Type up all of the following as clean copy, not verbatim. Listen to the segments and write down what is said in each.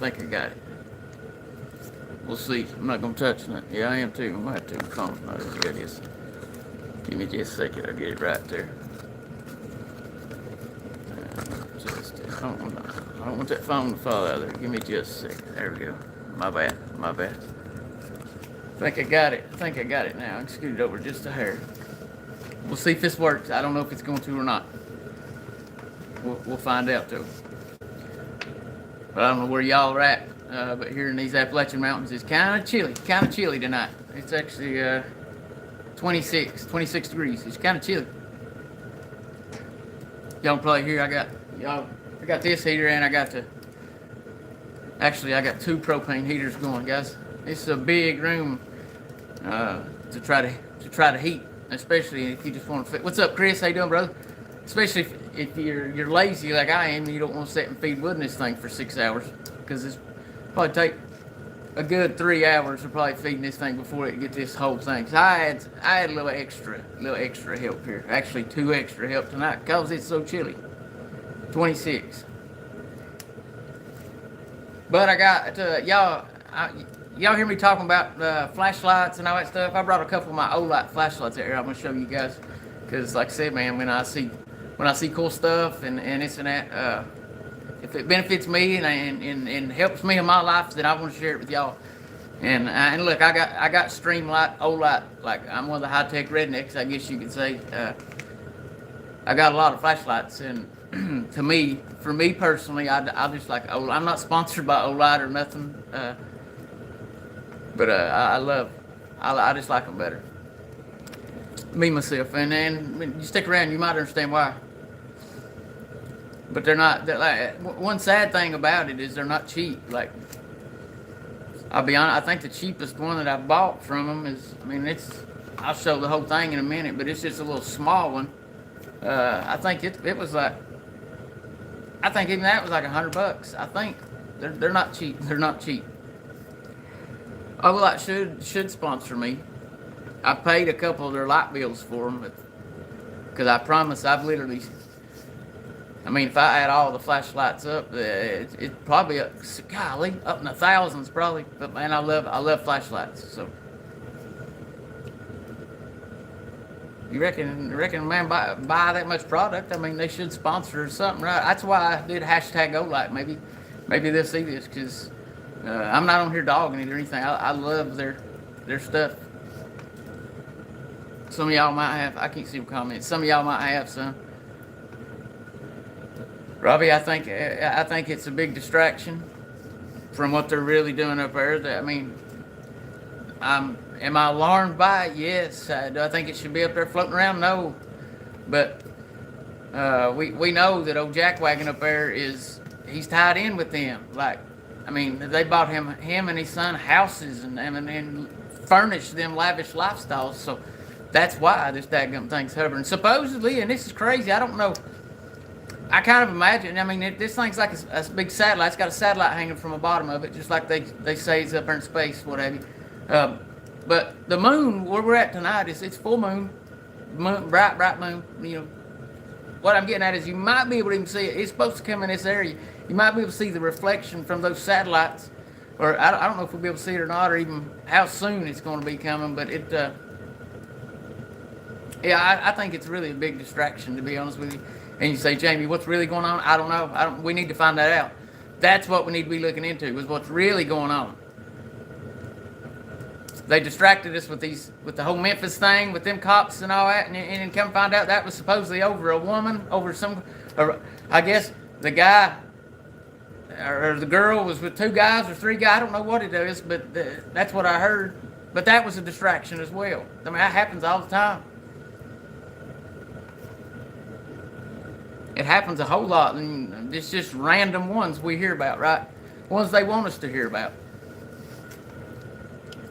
I think I got it. We'll see. I'm not gonna touch it. Yeah, I am too. I might have to. The phone's not as good as. Give me just a second. I'll get it right there. I don't want that phone to fall out of there. Give me just a second. There we go. My bad. My bad. I think I got it. I think I got it now. I can scoot it over just a hair. We'll see if this works. I don't know if it's going to or not. We'll find out though. But I don't know where y'all are at. But here in these Appalachian Mountains, it's kind of chilly tonight. It's actually 26 degrees. It's kind of chilly. Y'all can probably hear I got this heater and I got two propane heaters going, guys. This is a big room to try to heat, especially if you just want to. What's up, Chris? How you doing, brother? Especially if you're lazy like I am, and you don't want to sit and feed wood in this thing for 6 hours, because it's probably take a good 3 hours of probably feeding this thing before it get this whole thing. So I had a little extra help here. Actually, 2 extra help tonight because it's so chilly. 26. But I got y'all hear me talking about flashlights and all that stuff. I brought a couple of my Olight flashlights out here. I'm gonna show you guys, because like I said, man, when I see cool stuff and this and that, if it benefits me and helps me in my life, then I want to share it with y'all. And look, I got Streamlight, Olight. Like, I'm one of the high-tech rednecks, I guess you could say. I got a lot of flashlights, and for me personally, I just like Olight. I'm not sponsored by Olight or nothing, but I just like them better. Me myself, and when you stick around, you might understand why. But they're like, one sad thing about it is they're not cheap. Like, I'll be honest, I think the cheapest one that I bought from them is, I'll show the whole thing in a minute, but it's just a little small one. I think it was like, I think even that was like $100. I think they're not cheap. They're not cheap. Olight should sponsor me. I paid a couple of their light bills for them, because I promise if I add all the flashlights up, it's probably up in the thousands probably. But man, I love flashlights. So you reckon, man, buy that much product? They should sponsor something, right? That's why I did hashtag Olight. Maybe they'll see this, because I'm not on here dogging it or anything. I love their stuff. Some of y'all might have. I can't see the comments. Some of y'all might have some. Robbie, I think it's a big distraction from what they're really doing up there. Am I alarmed by it? Yes. Do I think it should be up there floating around? No. But we know that old Jackwagon up there he's tied in with them. Like, they bought him and his son houses and furnished them lavish lifestyles. So that's why this daggum thing's hovering. Supposedly, and this is crazy, I don't know. I kind of imagine, this thing's like a big satellite. It's got a satellite hanging from the bottom of it, just like they say it's up there in space, what have you. But the moon, where we're at tonight, it's full moon, bright moon. What I'm getting at is you might be able to even see it. It's supposed to come in this area. You might be able to see the reflection from those satellites, or I don't know if we'll be able to see it or not, or even how soon it's going to be coming. But I think it's really a big distraction, to be honest with you. And you say, Jamie, what's really going on? I don't know. We need to find that out. That's what we need to be looking into, is what's really going on. They distracted us with the whole Memphis thing, with them cops and all that, and then come find out that was supposedly over a woman, I guess the guy or the girl was with 2 guys or 3 guys. I don't know what it is, but that's what I heard. But that was a distraction as well. That happens all the time. It happens a whole lot, and it's just random ones we hear about, right? Ones they want us to hear about.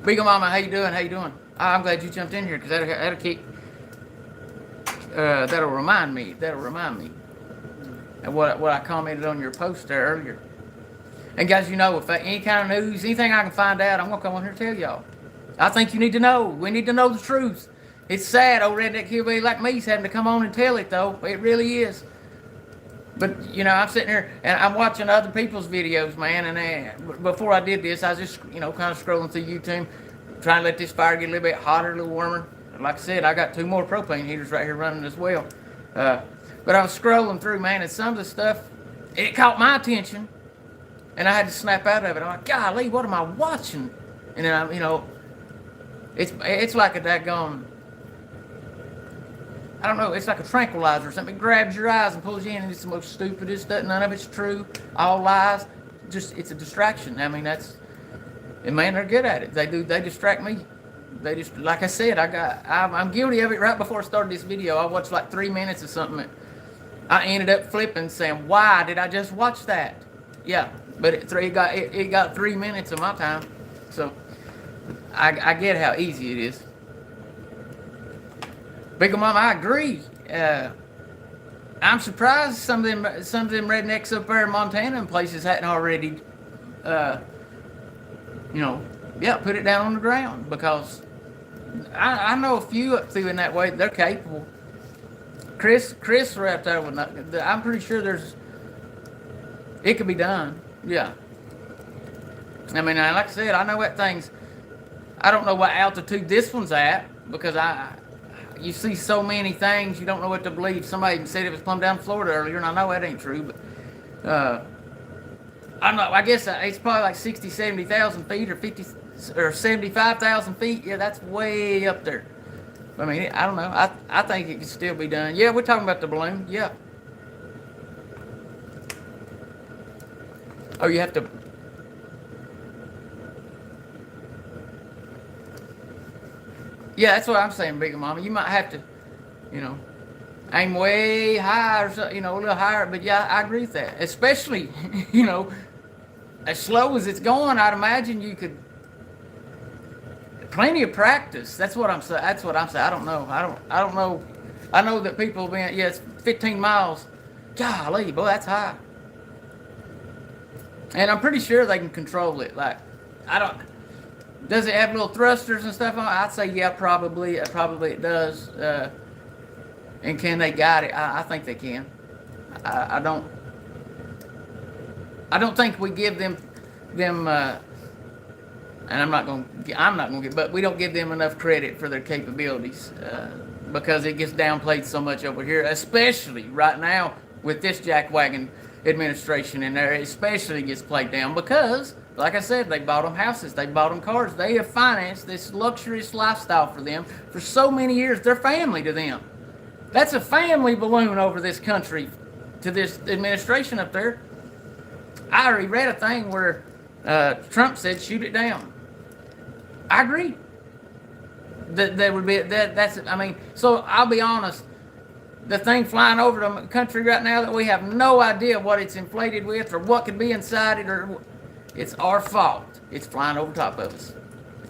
Big Mama, how you doing? I'm glad you jumped in here, because that'll remind me. And what I commented on your post there earlier. And guys, if any kind of news, anything I can find out, I'm gonna come on here and tell y'all. I think you need to know. We need to know the truth. It's sad, old redneck hillbilly like me's having to come on and tell it, though. It really is. But you know, I'm sitting here and I'm watching other people's videos, man. And before I did this, I was just kind of scrolling through YouTube, trying to let this fire get a little bit hotter, a little warmer. Like I said, I got 2 more propane heaters right here running as well. But I was scrolling through, man, and some of the stuff, it caught my attention, and I had to snap out of it. I'm like, golly, what am I watching? And then it's like a daggone, I don't know, it's like a tranquilizer or something. It grabs your eyes and pulls you in, and it's the most stupidest, none of it's true, all lies. Just, it's a distraction. I mean, and man, they're good at it. They distract me. They just, like I said, I'm guilty of it. Right before I started this video, I watched like 3 minutes of something. I ended up flipping, saying, "Why did I just watch that?" Yeah, but it got 3 minutes of my time, so I get how easy it is. Big Mama, I agree. I'm surprised some of them rednecks up there in Montana and places hadn't already, put it down on the ground, because I know a few up through in that way. They're capable. Chris right there with I'm pretty sure it could be done. Yeah. I mean, like I said, I know that thing's, I don't know what altitude this one's at, because you see so many things, you don't know what to believe. Somebody even said it was plumb down Florida earlier, and I know that ain't true, but I don't know, I guess it's probably like 60, 70,000 feet, or 50 or 75,000 feet. Yeah, that's way up there. I mean, I don't know. I think it can still be done. Yeah, we're talking about the balloon. Yeah. Oh, you have to. Yeah, that's what I'm saying, Big Mama. You might have to, aim way high or something, a little higher. But yeah, I agree with that. Especially, as slow as it's going, I'd imagine you could. Plenty of practice. That's what I'm saying. I don't know. I don't know. I know that people have been. Yeah, it's 15 miles. Golly, boy, that's high. And I'm pretty sure they can control it. Like, does it have little thrusters and stuff on it? I'd say yeah, probably it does. And can they guide it? I think they can. I don't think we give them. And I'm not gonna get, but we don't give them enough credit for their capabilities, because it gets downplayed so much over here, especially right now with this jackwagon administration in there. It especially gets played down because, like I said, they bought them houses, they bought them cars, they have financed this luxurious lifestyle for them for so many years. They're family to them. That's a family balloon over this country to this administration up there. I already read a thing where Trump said shoot it down. I agree. That would be that's. I mean, so I'll be honest. The thing flying over the country right now that we have no idea what it's inflated with or what could be inside it, or it's our fault. It's flying over top of us.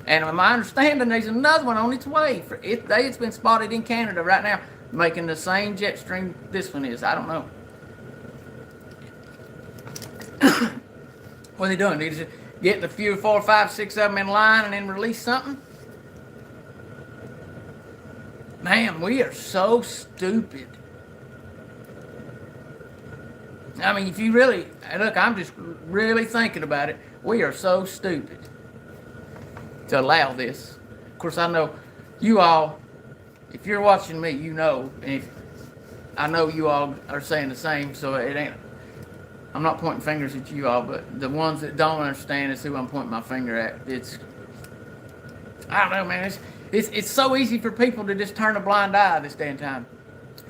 And in my understanding, there's another one on its way. It's been spotted in Canada right now, making the same jet stream this one is. I don't know. What are they doing? They just get a few, 4, 5, 6 of them in line and then release something? Man, we are so stupid. I mean, if you really, look, I'm just really thinking about it. We are so stupid to allow this. Of course, I know you all, if you're watching me, you know, and I know you all are saying the same, so it ain't, I'm not pointing fingers at you all, but the ones that don't understand is who I'm pointing my finger at. I don't know, man. It's so easy for people to just turn a blind eye this day and time.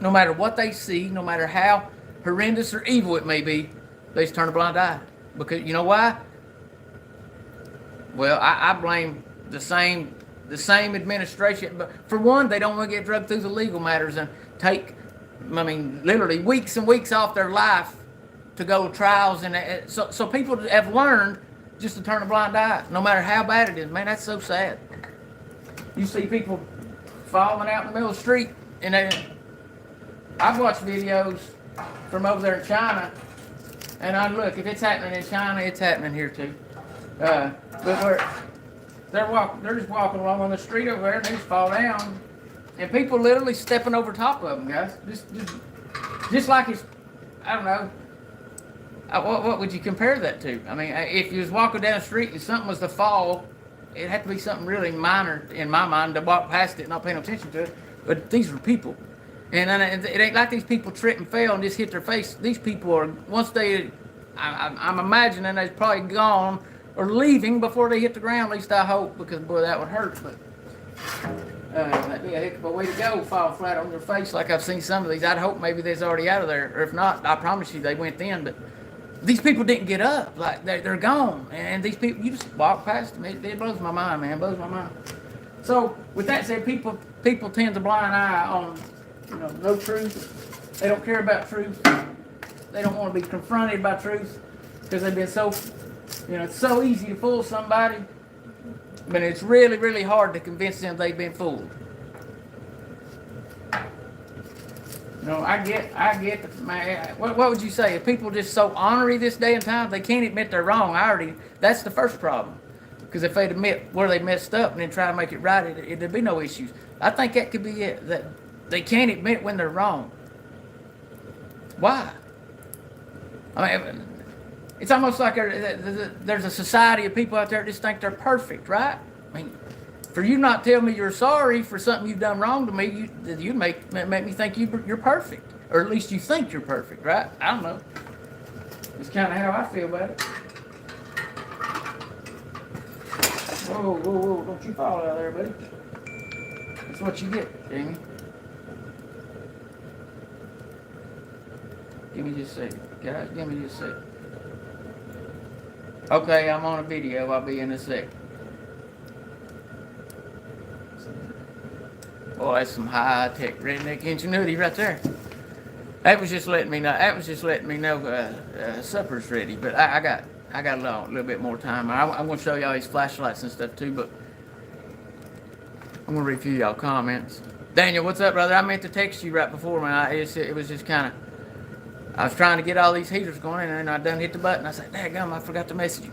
No matter what they see, no matter how horrendous or evil it may be, they just turn a blind eye. Because you know why? Well, I blame the same administration. But for one, they don't want to get drugged through the legal matters and take, literally weeks and weeks off their life to go to trials, and so people have learned just to turn a blind eye, no matter how bad it is. Man, that's so sad. You see people falling out in the middle of the street, and I've watched videos from over there in China, and look, if it's happening in China, it's happening here too. But they're just walking along on the street over there, and they just fall down, and people literally stepping over top of them, guys. Just like it's. I don't know. What would you compare that to? I mean, if you was walking down the street and something was to fall, it'd have to be something really minor in my mind to walk past it and not paying attention to it. But these were people. And it ain't like these people trip and fell and just hit their face. These people are, once they, I'm imagining they're probably gone or leaving before they hit the ground. At least I hope, because boy, that would hurt. But that'd be a heck of a way to go, fall flat on your face like I've seen some of these. I'd hope maybe they's already out of there. Or if not, I promise you they went then. But these people didn't get up. Like, they're gone. And these people, you just walk past them. It blows my mind, man. It blows my mind. So, with that said, people tend to blind eye on, no truth. They don't care about truth. They don't want to be confronted by truth because they've been so, it's so easy to fool somebody, but it's really, really hard to convince them they've been fooled. I get man, what would you say? If people just so ornery this day and time, they can't admit they're wrong. That's the first problem. Because if they'd admit where they messed up and then try to make it right, there'd be no issues. I think that could be it. That they can't admit when they're wrong. Why? I mean, it's almost like there's a society of people out there that just think they're perfect, right? I mean, for you not tell me you're sorry for something you've done wrong to me, you make me think you're perfect. Or at least you think you're perfect, right? I don't know. It's kind of how I feel about it. Whoa, don't you fall out there, buddy. That's what you get, Jamie. Give me just a second. Guys, give me just a second. Okay, I'm on a video. I'll be in a second. Boy, that's some high-tech redneck ingenuity right there. That was just letting me know. Supper's ready. But I got a little bit more time. I'm going to show y'all these flashlights and stuff too. But I'm going to read a few of y'all comments. Daniel, what's up, brother? I meant to text you right before, man. It was just kind of. I was trying to get all these heaters going, and then I done hit the button. I said, "Daggum, I forgot to message you."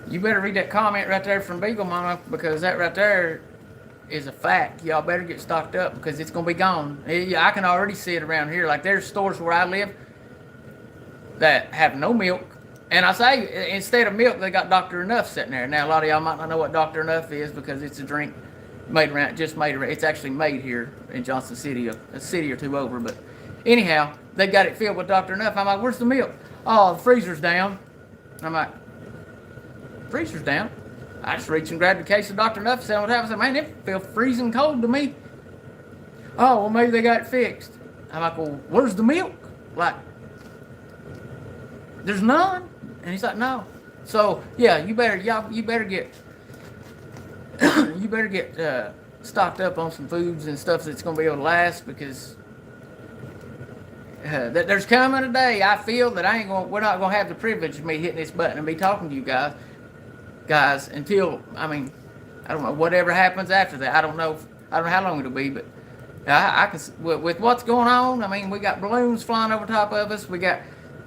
You better read that comment right there from Beagle Mama, because that right there is a fact. Y'all better get stocked up because it's going to be gone. I can already see it around here. Like, there's stores where I live that have no milk. And I say, instead of milk, they got Dr. Enough sitting there. Now, a lot of y'all might not know what Dr. Enough is because it's a drink made around. It's actually made here in Johnson City, a city or two over. But anyhow, they got it filled with Dr. Enough. I'm like, where's the milk? Oh, the freezer's down. I'm like, freezer's down? I just reached and grabbed a case of Dr. Enough and said, what happened? I said, man, it feels freezing cold to me. Oh, well, maybe they got it fixed. I'm like, well, where's the milk? Like, there's none. And he's like, no. So, yeah, you better get stocked up on some foods and stuff that's going to be able to last, because there's coming a day, I feel, that we're not going to have the privilege of me hitting this button and be talking to you guys, until, I don't know, whatever happens after that. I don't know how long it'll be, but I can, with what's going on, we got balloons flying over top of us. We got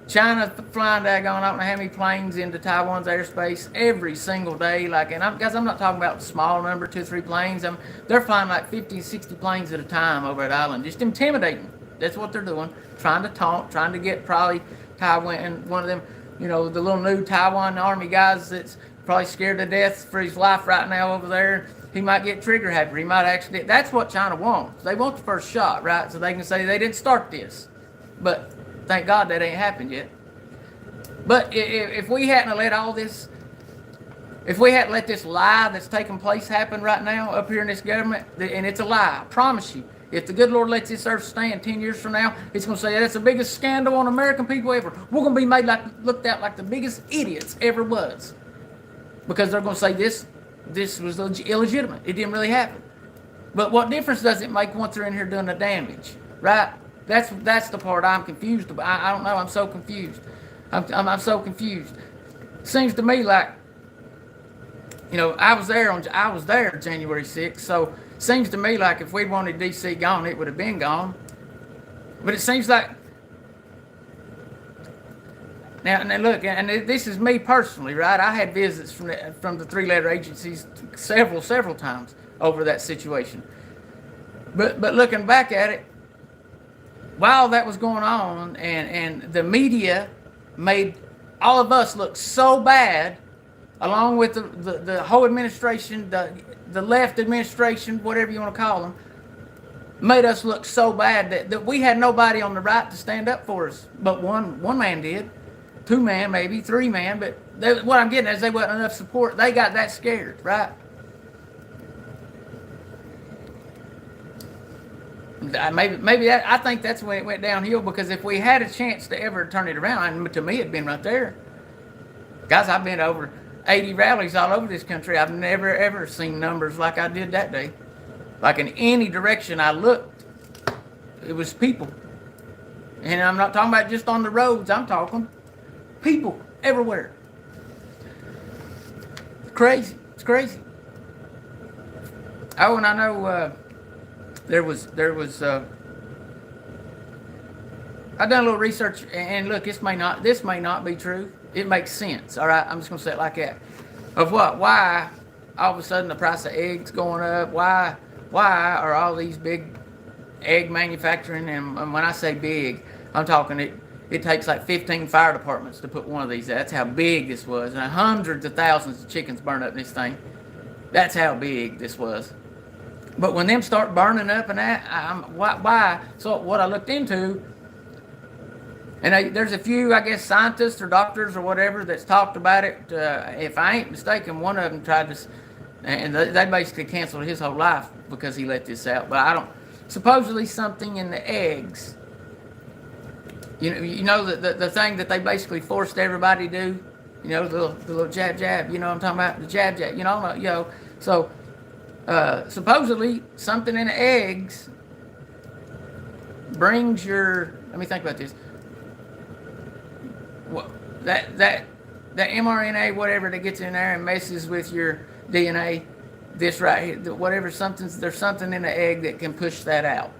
China flying daggone, I don't know how many planes into Taiwan's airspace every single day. And I'm not talking about small number, 2 or 3 planes. They're flying like 50, 60 planes at a time over that island, just intimidating. That's what they're doing, trying to taunt, trying to get probably Taiwan, one of them, the little new Taiwan Army guys that's probably scared to death for his life right now over there. He might get trigger happy. He might actually. That's what China wants. They want the first shot, right? So they can say they didn't start this. But thank God that ain't happened yet. But if we hadn't let all this, if we hadn't let this lie that's taking place happen right now up here in this government, and it's a lie, I promise you. If the good Lord lets this earth stand 10 years from now, it's going to say that's the biggest scandal on American people ever. We're going to be looked at like the biggest idiots ever was. Because they're going to say this was illegitimate. It didn't really happen. But what difference does it make once they're in here doing the damage? Right? That's the part I'm confused about. I don't know. I'm so confused. I'm so confused. Seems to me like, I was there January 6th. So seems to me like if we wanted DC gone, it would have been gone. But it seems like now look, and this is me personally, right? I had visits from the 3-letter agencies several times over that situation. But looking back at it, while that was going on, and the media made all of us look so bad, along with the whole administration, the left administration, whatever you want to call them, made us look so bad that we had nobody on the right to stand up for us. But one man did, 2 man, maybe 3 man. But what I'm getting at is there wasn't enough support. They got that scared, right? Maybe that, I think that's when it went downhill, because if we had a chance to ever turn it around, and to me it'd been right there. Guys, I've been over 80 rallies all over this country. I've never ever seen numbers like I did that day. Like in any direction I looked, it was people. And I'm not talking about just on the roads, I'm talking people everywhere. It's crazy. It's crazy. Oh, and I know there was I've done a little research, and look, this may not be true. It makes sense. All right, I'm just gonna say it like that. Of what? Why all of a sudden the price of eggs going up? Why are all these big egg manufacturing, and when I say big, I'm talking it takes like 15 fire departments to put one of these. That's how big this was, and hundreds of thousands of chickens burned up in this thing. That's how big this was. But when them start burning up and that, why? So what I looked into, and there's a few, I guess, scientists or doctors or whatever that's talked about it. If I ain't mistaken, one of them tried to, and they basically canceled his whole life because he let this out. But I don't. Supposedly something in the eggs. You know the thing that they basically forced everybody to do. You know, the little jab. You know what I'm talking about? The jab. You know. So supposedly something in the eggs brings your. Let me think about this. That mRNA, whatever that gets in there and messes with your DNA, this right here, whatever, there's something in the egg that can push that out,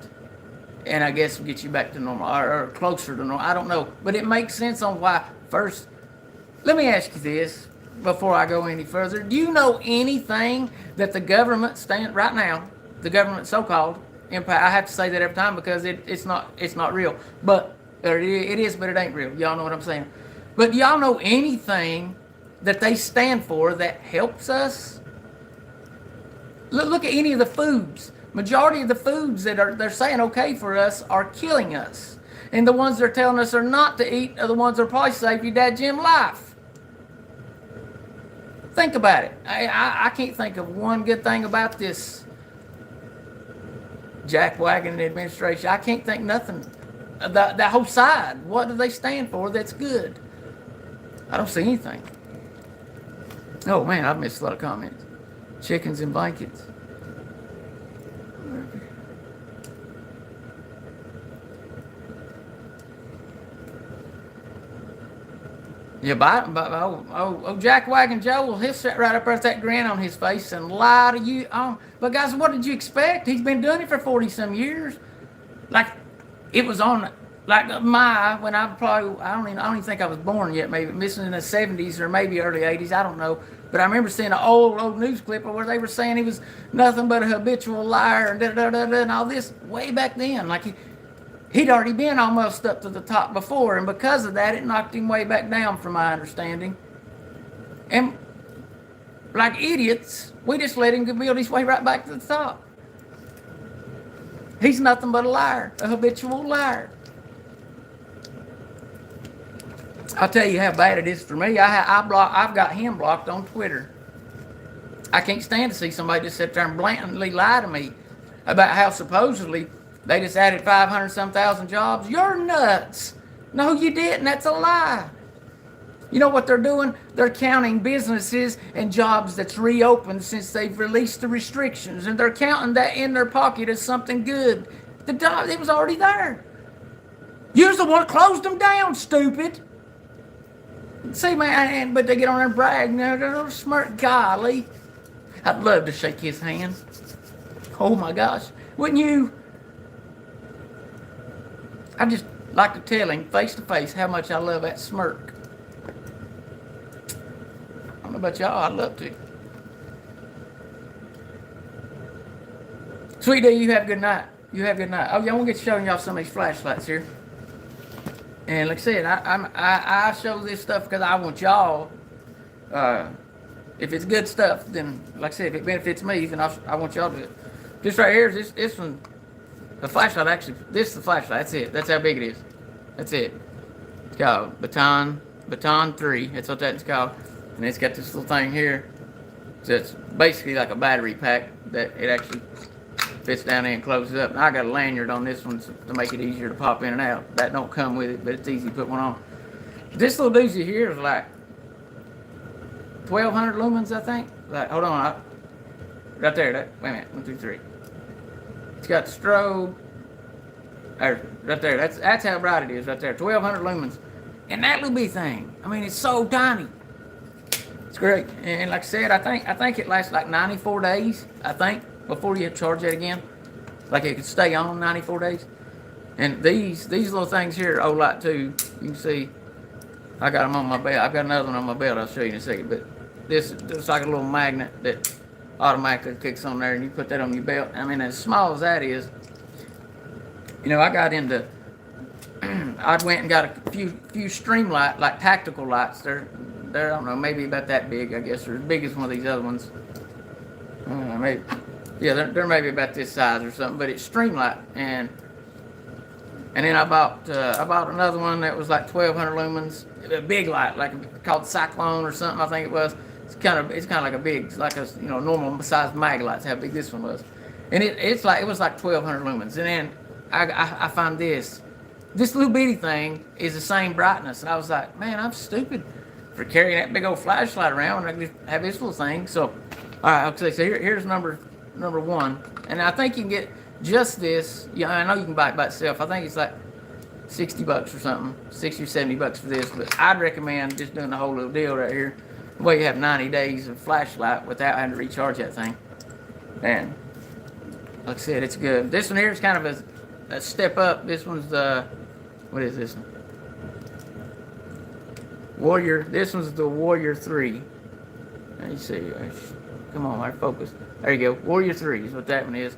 and I guess get you back to normal or closer to normal. I don't know, but it makes sense on why. First, let me ask you this before I go any further. Do you know anything that the government right now, the government so-called empire? I have to say that every time because it's not real, but. Or it is, but it ain't real. Y'all know what I'm saying. But y'all know anything that they stand for that helps us? Look at any of the foods. Majority of the foods that they're saying okay for us are killing us. And the ones they're telling us are not to eat are the ones that will probably save your dad Jim life. Think about it. I can't think of one good thing about this Jack Wagon administration. I can't think nothing. That whole side, what do they stand for that's good? I don't see anything. Oh man, I've missed a lot of comments. Chickens and blankets. Yeah, Jack Wagon Joe, well, he'll sit right up there with that grin on his face and lie to you. But guys, what did you expect? He's been doing it for 40-some years. Like, it was on, like, when I don't even think I was born yet, maybe missing in the 70s or maybe early 80s, I don't know. But I remember seeing an old news clip where they were saying he was nothing but a habitual liar and and all this way back then. Like, he'd already been almost up to the top before, and because of that, it knocked him way back down, from my understanding. And like idiots, we just let him build his way right back to the top. He's nothing but a liar, a habitual liar. I'll tell you how bad it is for me. I've got him blocked on Twitter. I can't stand to see somebody just sit there and blatantly lie to me about how supposedly they just added 500-some thousand jobs. You're nuts. No, you didn't. That's a lie. You know what they're doing? They're counting businesses and jobs that's reopened since they've released the restrictions, and they're counting that in their pocket as something good. It was already there. You're the one that closed them down, stupid. See, man, but they get on there and brag. They're smart. Golly. I'd love to shake his hand. Oh, my gosh. Wouldn't you? I just like to tell him face to face how much I love that smirk. I don't know about y'all, I'd love to. Sweet day, you have a good night. You have a good night. Oh, yeah, I'm gonna get showing y'all some of these flashlights here. And like I said, I show this stuff because I want y'all. If it's good stuff, then like I said, if it benefits me, then I want y'all to do it. This right here is this one. The flashlight actually. This is the flashlight. That's it. That's how big it is. That's it. It's called Baton 3. That's what that's called. And it's got this little thing here. So it's basically like a battery pack that it actually fits down there and closes up. And I got a lanyard on this one to make it easier to pop in and out. That don't come with it, but it's easy to put one on. This little doozy here is like 1,200 lumens, I think. Like, hold on, right there. Wait a minute, 1, 2, 3. It's got the strobe. Right there. That's how bright it is. Right there, 1,200 lumens. And that little bitty thing. I mean, it's so tiny. It's great. And like I said, I think it lasts like 94 days. I think before you have to charge it again. Like it could stay on 94 days. And these little things here are Olight too. You can see. I got them on my belt. I've got another one on my belt. I'll show you in a second. But this is like a little magnet that automatically kicks on there, and you put that on your belt. I mean, as small as that is, you know, I got into. I went and got a few stream light, like tactical lights. They're I don't know, maybe about that big, I guess, or as big as one of these other ones. Maybe, yeah, they're maybe about this size or something. But it's stream light, and then I bought another one that was like 1,200 lumens, a big light, like called Cyclone or something, I think it was. It's kind of like a big, like a normal sized mag lights. How big this one was, and it was like 1,200 lumens. And then I find this little bitty thing is the same brightness, and I was like, man, I'm stupid for carrying that big old flashlight around when I can just have this little thing. So, all right, okay, so here's number 1, and I think you can get just this. Yeah, I know you can buy it by itself. I think it's like $60 or something, $60 or $70 for this. But I'd recommend just doing the whole little deal right here. The way you have 90 days of flashlight without having to recharge that thing. And like I said, it's good. This one here is kind of a step up. This one's what is this one? Warrior. This one's the Warrior 3. Let me see. Come on, I focus. There you go. Warrior 3 is what that one is.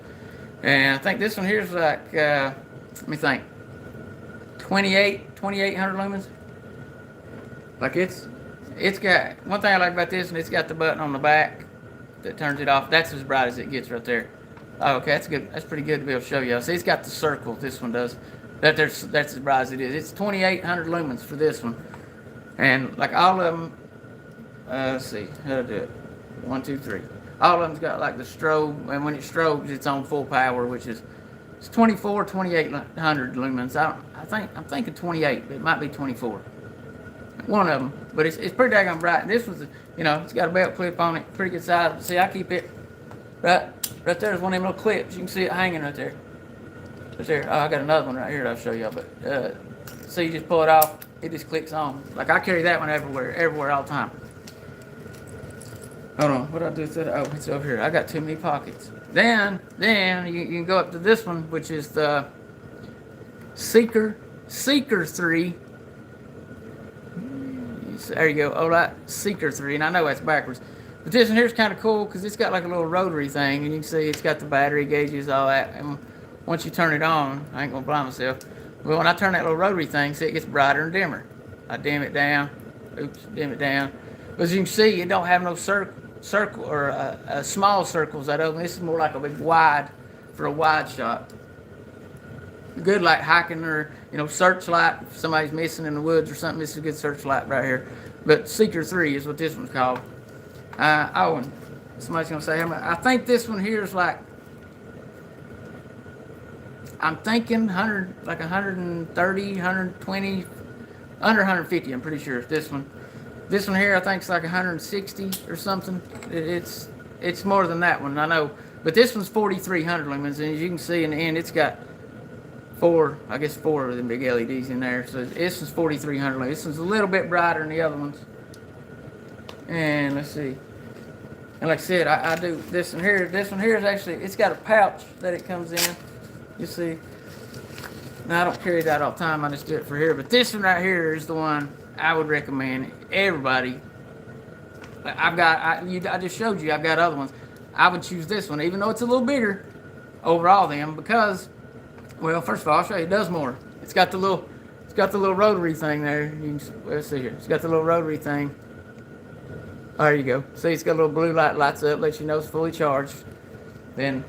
And I think this one here is like, let me think, 2,800 lumens. Like it's got, one thing I like about this one, it's got the button on the back that turns it off. That's as bright as it gets right there. Oh, okay, that's good. That's pretty good to be able to show you. See, it's got the circle. This one does. That's as bright as it is. It's 2,800 lumens for this one. And like all of them, let's see how to do it. 1, 2, 3. All of them's got like the strobe, and when it strobes, it's on full power, which is it's 2,800 lumens. I'm thinking 28, but it might be 24. One of them, but it's pretty daggone bright. And this one's, it's got a belt clip on it, pretty good size. See, I keep it right there's one of them little clips. You can see it hanging right there. Right there. Oh, I got another one right here that I'll show you. But so you just pull it off, it just clicks on. Like I carry that one everywhere all the time. Hold on, what do I do with that? Oh, it's over here. I got too many pockets. Then you can go up to this one, which is the Seeker 3. There you go, Olight Seeker 3, and I know that's backwards. But this one here is kind of cool because it's got like a little rotary thing, and you can see it's got the battery gauges, all that. And once you turn it on, I ain't gonna blind myself. Well, when I turn that little rotary thing, see, it gets brighter and dimmer. I dim it down. Oops, dim it down. But as you can see, it don't have no circle or small circles that open. This is more like a big wide for a wide shot. Good like hiking or searchlight. If somebody's missing in the woods or something, this is a good searchlight right here. But Seeker 3 is what this one's called. And somebody's gonna say how much. I think this one here is like, I'm thinking 100, like 130, 120, under 150. I'm pretty sure this one. This one here, I think it's like 160 or something. It's more than that one, I know. But this one's 4,300 lumens, and as you can see in the end, it's got four of them big LEDs in there. So this one's 4,300 lumens. This one's a little bit brighter than the other ones. And let's see. And like I said, I do this one here. This one here is actually, it's got a pouch that it comes in. You see. Now I don't carry that all the time. I just do it for here. But this one right here is the one I would recommend everybody. I just showed you. I've got other ones. I would choose this one, even though it's a little bigger over all them, because Well, first of all, I'll show you. It does more. It's got the little rotary thing there. Let's see here. It's got the little rotary thing. There you go. See, it's got a little blue light lights up, lets you know it's fully charged. Then,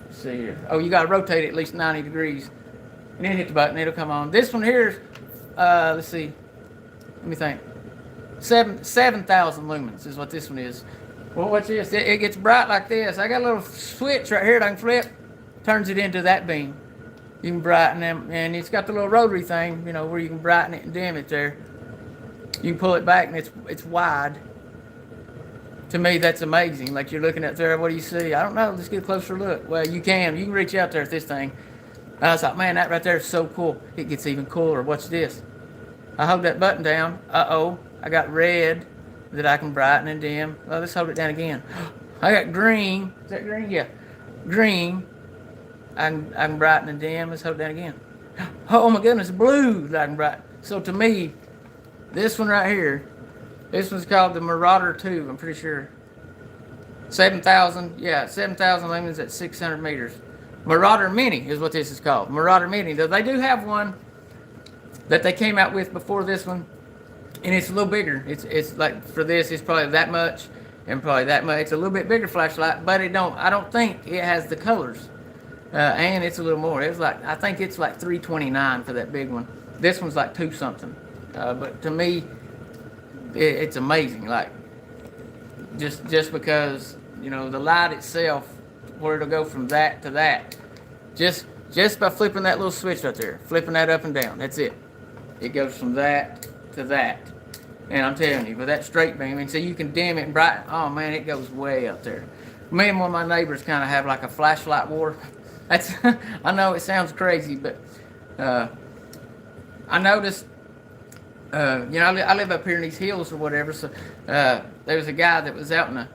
let's see here. Oh, you got to rotate it at least 90 degrees. And then hit the button, it'll come on. This one here, let's see. Let me think. 7,000 lumens is what this one is. Well, what's this? It gets bright like this. I got a little switch right here that I can flip. Turns it into that beam. You can brighten them, and it's got the little rotary thing, you know, where you can brighten it and dim it there. You can pull it back, and it's wide. To me, that's amazing. Like you're looking at there, what do you see? I don't know. Let's get a closer look. Well, you can reach out there at this thing. I was like, man, that right there is so cool. It gets even cooler. Watch this. I hold that button down. Uh-oh. I got red that I can brighten and dim. Well, let's hold it down again. I got green. Is that green? Yeah. Green. I can brighten and dim. Let's hold it down again. Oh my goodness, blue that I can brighten. So to me, this one right here, this one's called the Marauder 2, I'm pretty sure. 7,000 lumens at 600 meters. Marauder Mini is what this is called. Marauder Mini. Though they do have one that they came out with before this one, and it's a little bigger. It's like for this, it's probably that much, and probably that much. It's a little bit bigger flashlight, but I don't think it has the colors. And it's a little more. I think it's like $329 for that big one. This one's like $2 something. But to me, it's amazing. Like just because, you know, the light itself, where it'll go from that to that, just by flipping that little switch right there, flipping that up and down. That's it. It goes from that to that. And I'm telling you, with that straight beam, and so you can dim it and brighten. Oh man, it goes way up there. Me and one of my neighbors kind of have like a flashlight war. That's I know it sounds crazy, but I noticed, you know, I live up here in these hills or whatever. So there was a guy that was out in the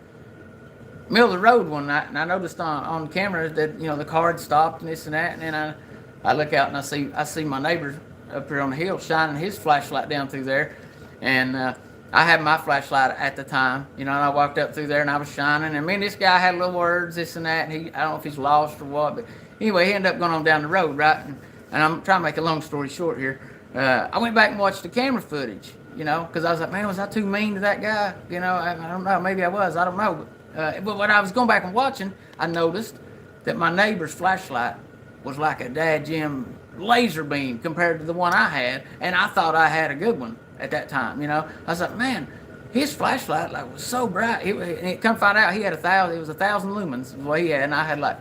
middle of the road one night, and I noticed on camera that, you know, the car had stopped and this and that, and then I look out and I see my neighbor up here on the hill shining his flashlight down through there, and I had my flashlight at the time, you know, and I walked up through there and I was shining, and me and this guy had little words, this and that, and I don't know if he's lost or what, but anyway, he ended up going on down the road, right? And I'm trying to make a long story short here. I went back and watched the camera footage, you know, because I was like, man, was I too mean to that guy? You know, I don't know, maybe I was, I don't know. But when I was going back and watching, I noticed that my neighbor's flashlight was like a dadgum laser beam compared to the one I had, and I thought I had a good one at that time, you know. I was like, man, his flashlight like was so bright. And come find out he had 1,000. It was 1,000 lumens is what he had, and I had like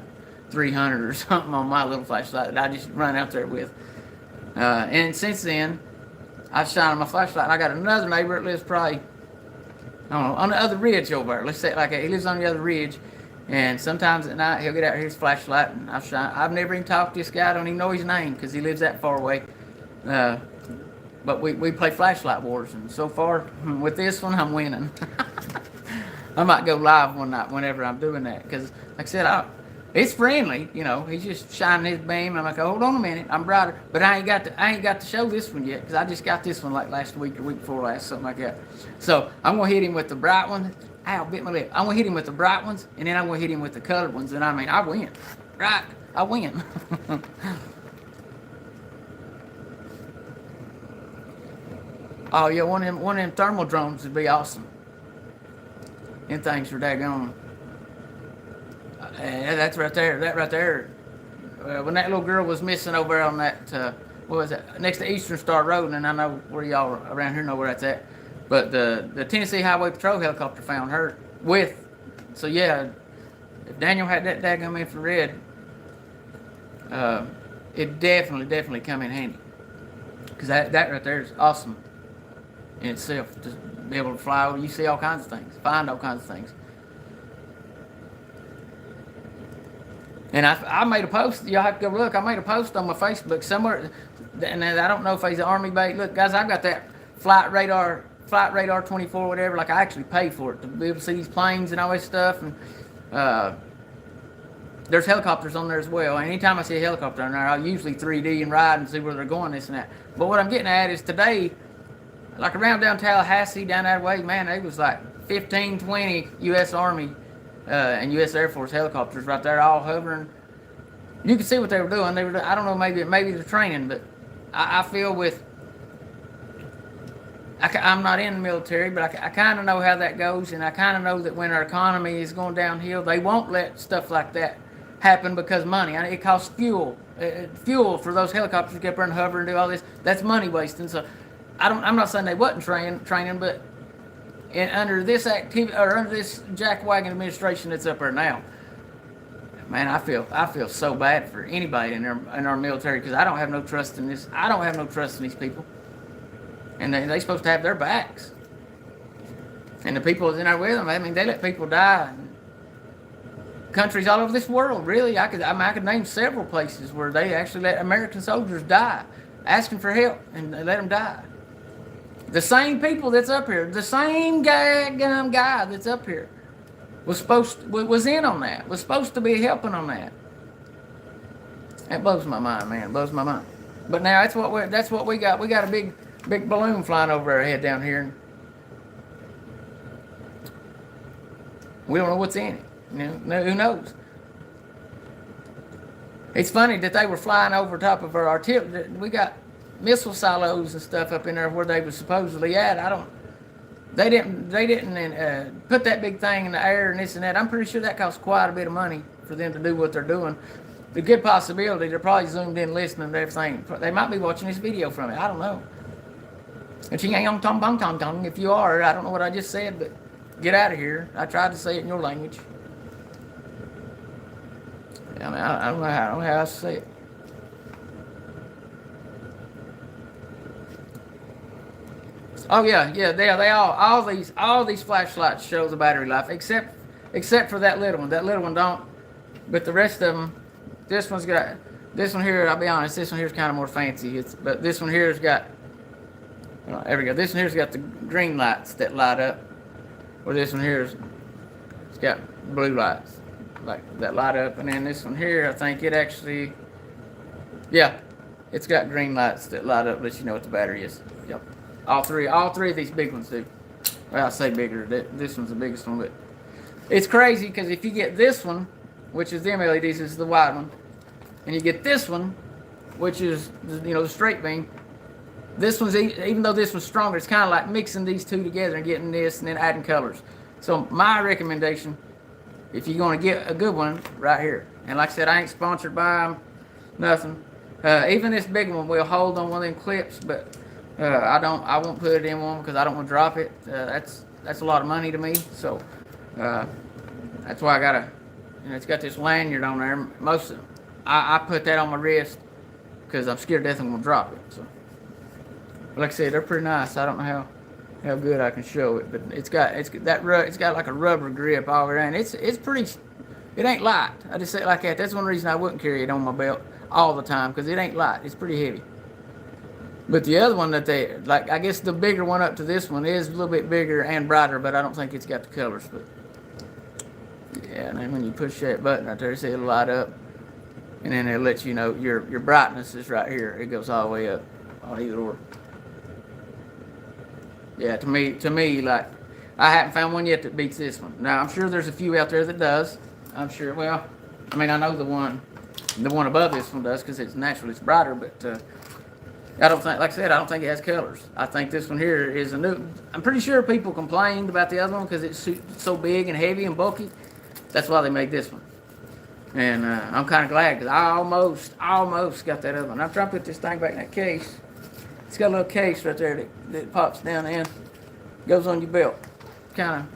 300 or something on my little flashlight that I just run out there with. And since then, I've shined my flashlight. And I got another neighbor that lives probably, I don't know, on the other ridge over there. Let's say it like that. He lives on the other ridge, and sometimes at night he'll get out here his flashlight, and I've shined. I've never even talked to this guy. I don't even know his name because he lives that far away. But we play flashlight wars, and so far with this one, I'm winning. I might go live one night whenever I'm doing that, because like I said, it's friendly, you know. He's just shining his beam. I'm like, oh, hold on a minute, I'm brighter, but I ain't got to show this one yet, because I just got this one like last week or week before last, something like that. So I'm gonna hit him with the bright one. Ow, bit my lip. I'm gonna hit him with the bright ones, and then I'm gonna hit him with the colored ones, and I mean, I win, right? I win. Oh yeah, one of them thermal drones would be awesome. Them things are daggone. That's right there. That right there. When that little girl was missing over on that, what was that? Next to Eastern Star Road, and I know where y'all around here know where that's at. But the Tennessee Highway Patrol helicopter found her with. So yeah, if Daniel had that daggone infrared, it definitely come in handy. Because that right there is awesome in itself, to be able to fly over. You see all kinds of things, find all kinds of things. And I made a post. Y'all have to go look. I made a post on my Facebook somewhere, and I don't know if he's an Army base. Look, guys, I've got that Flight Radar 24, whatever. Like, I actually pay for it to be able to see these planes and all this stuff. And there's helicopters on there as well. And anytime I see a helicopter on there, I'll usually 3D and ride and see where they're going, this and that. But what I'm getting at is today, like around down Tallahassee, down that way, man, it was like 15, 20 U.S. Army and U.S. Air Force helicopters right there, all hovering You can see what they were doing. I don't know, maybe the training, but I feel with. I'm not in the military, but I kind of know how that goes, and I kind of know that when our economy is going downhill, they won't let stuff like that happen because money. It costs fuel, fuel for those helicopters to get up there and hover and do all this. That's money wasting. So, I'm not saying they wasn't training, but under this activity or under this Jack Wagon administration that's up there now, man, I feel so bad for anybody in our military because I don't have no trust in this. I don't have no trust in these people, and they're supposed to have their backs. And the people in there with them, I mean, they let people die. Countries all over this world, really. I could name several places where they actually let American soldiers die, asking for help, and they let them die. The same people that's up here, the same guy that's up here, was in on that. Was supposed to be helping on that. It blows my mind, man. It blows my mind. But now that's what we got. We got a big balloon flying over our head down here. We don't know what's in it. Who knows? It's funny that they were flying over top of our artillery. We got missile silos and stuff up in there where they were supposedly at. They didn't put that big thing in the air and this and that. I'm pretty sure that costs quite a bit of money for them to do what they're doing. The good possibility they're probably zoomed in listening to everything. They might be watching this video from it. I don't know. If you are, I don't know what I just said, but get out of here. I tried to say it in your language. I mean, I don't know how else to say it. Oh yeah, they all these flashlights show the battery life, except for that little one. That little one don't, but the rest of them. This one here. I'll be honest. This one here is kind of more fancy. But this one here's got. There we go. This one here's got the green lights that light up. Or this one here's it's got blue lights like that light up, and then this one here, I think it actually. Yeah, it's got green lights that light up, let you know what the battery is. Yep. All three of these big ones do. Well, I say bigger. This one's the biggest one, but it's crazy because if you get this one, which is the LEDs, this is the wide one, and you get this one, which is the straight beam. This one's even though this one's stronger, it's kind of like mixing these two together and getting this and then adding colors. So my recommendation, if you're going to get a good one, right here. And like I said, I ain't sponsored by them, nothing. Even this big one will hold on one of them clips, but. I won't put it in one because I don't want to drop it. That's a lot of money to me. So that's why I gotta. It's got this lanyard on there. I put that on my wrist because I'm scared to death I'm gonna drop it. So, like I said, they're pretty nice. I don't know how good I can show it, but it's got like a rubber grip all around. It's pretty. It ain't light. I just say it like that. That's one reason I wouldn't carry it on my belt all the time because it ain't light. It's pretty heavy. But the other one that they like, I guess the bigger one up to this one is a little bit bigger and brighter, but I don't think it's got the colors. But yeah, and then when you push that button right there, see it'll light up, and then it'll let you know your brightness is right here. It goes all the way up on either or. Yeah, to me, like I haven't found one yet that beats this one. Now I'm sure there's a few out there that does. I'm sure. Well, I mean I know the one above this one does because it's brighter, but. I don't think, like I said, I don't think it has colors. I think this one here is a new. I'm pretty sure people complained about the other one because it's so big and heavy and bulky. That's why they made this one. And I'm kind of glad because I almost got that other one. I'm trying to put this thing back in that case. It's got a little case right there that pops down in, goes on your belt. Kind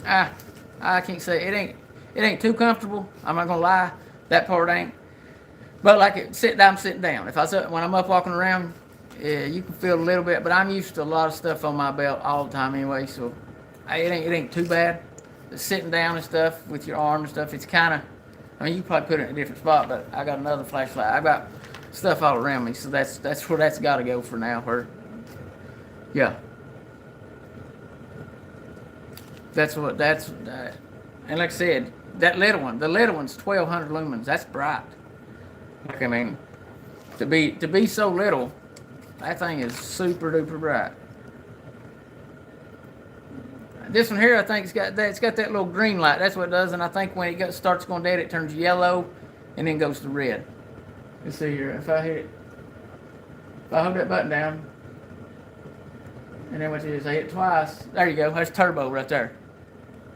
of, I can't say it ain't too comfortable. I'm not gonna lie, that part ain't. But like I'm sitting down. When I'm up walking around, yeah, you can feel a little bit. But I'm used to a lot of stuff on my belt all the time anyway, so it ain't too bad. Sitting down and stuff with your arm and stuff, it's kind of. I mean, you probably put it in a different spot, but I got another flashlight. I got stuff all around me, so that's where that's got to go for now. Yeah. And like I said, the little one's 1,200 lumens. That's bright. I mean, to be so little, that thing is super duper bright. This one here, I think it's got that little green light. That's what it does. And I think when it starts going dead, it turns yellow, and then goes to red. Let's see here. If I hit it, if I hold that button down, and then what it is, I hit it twice. There you go. That's turbo right there.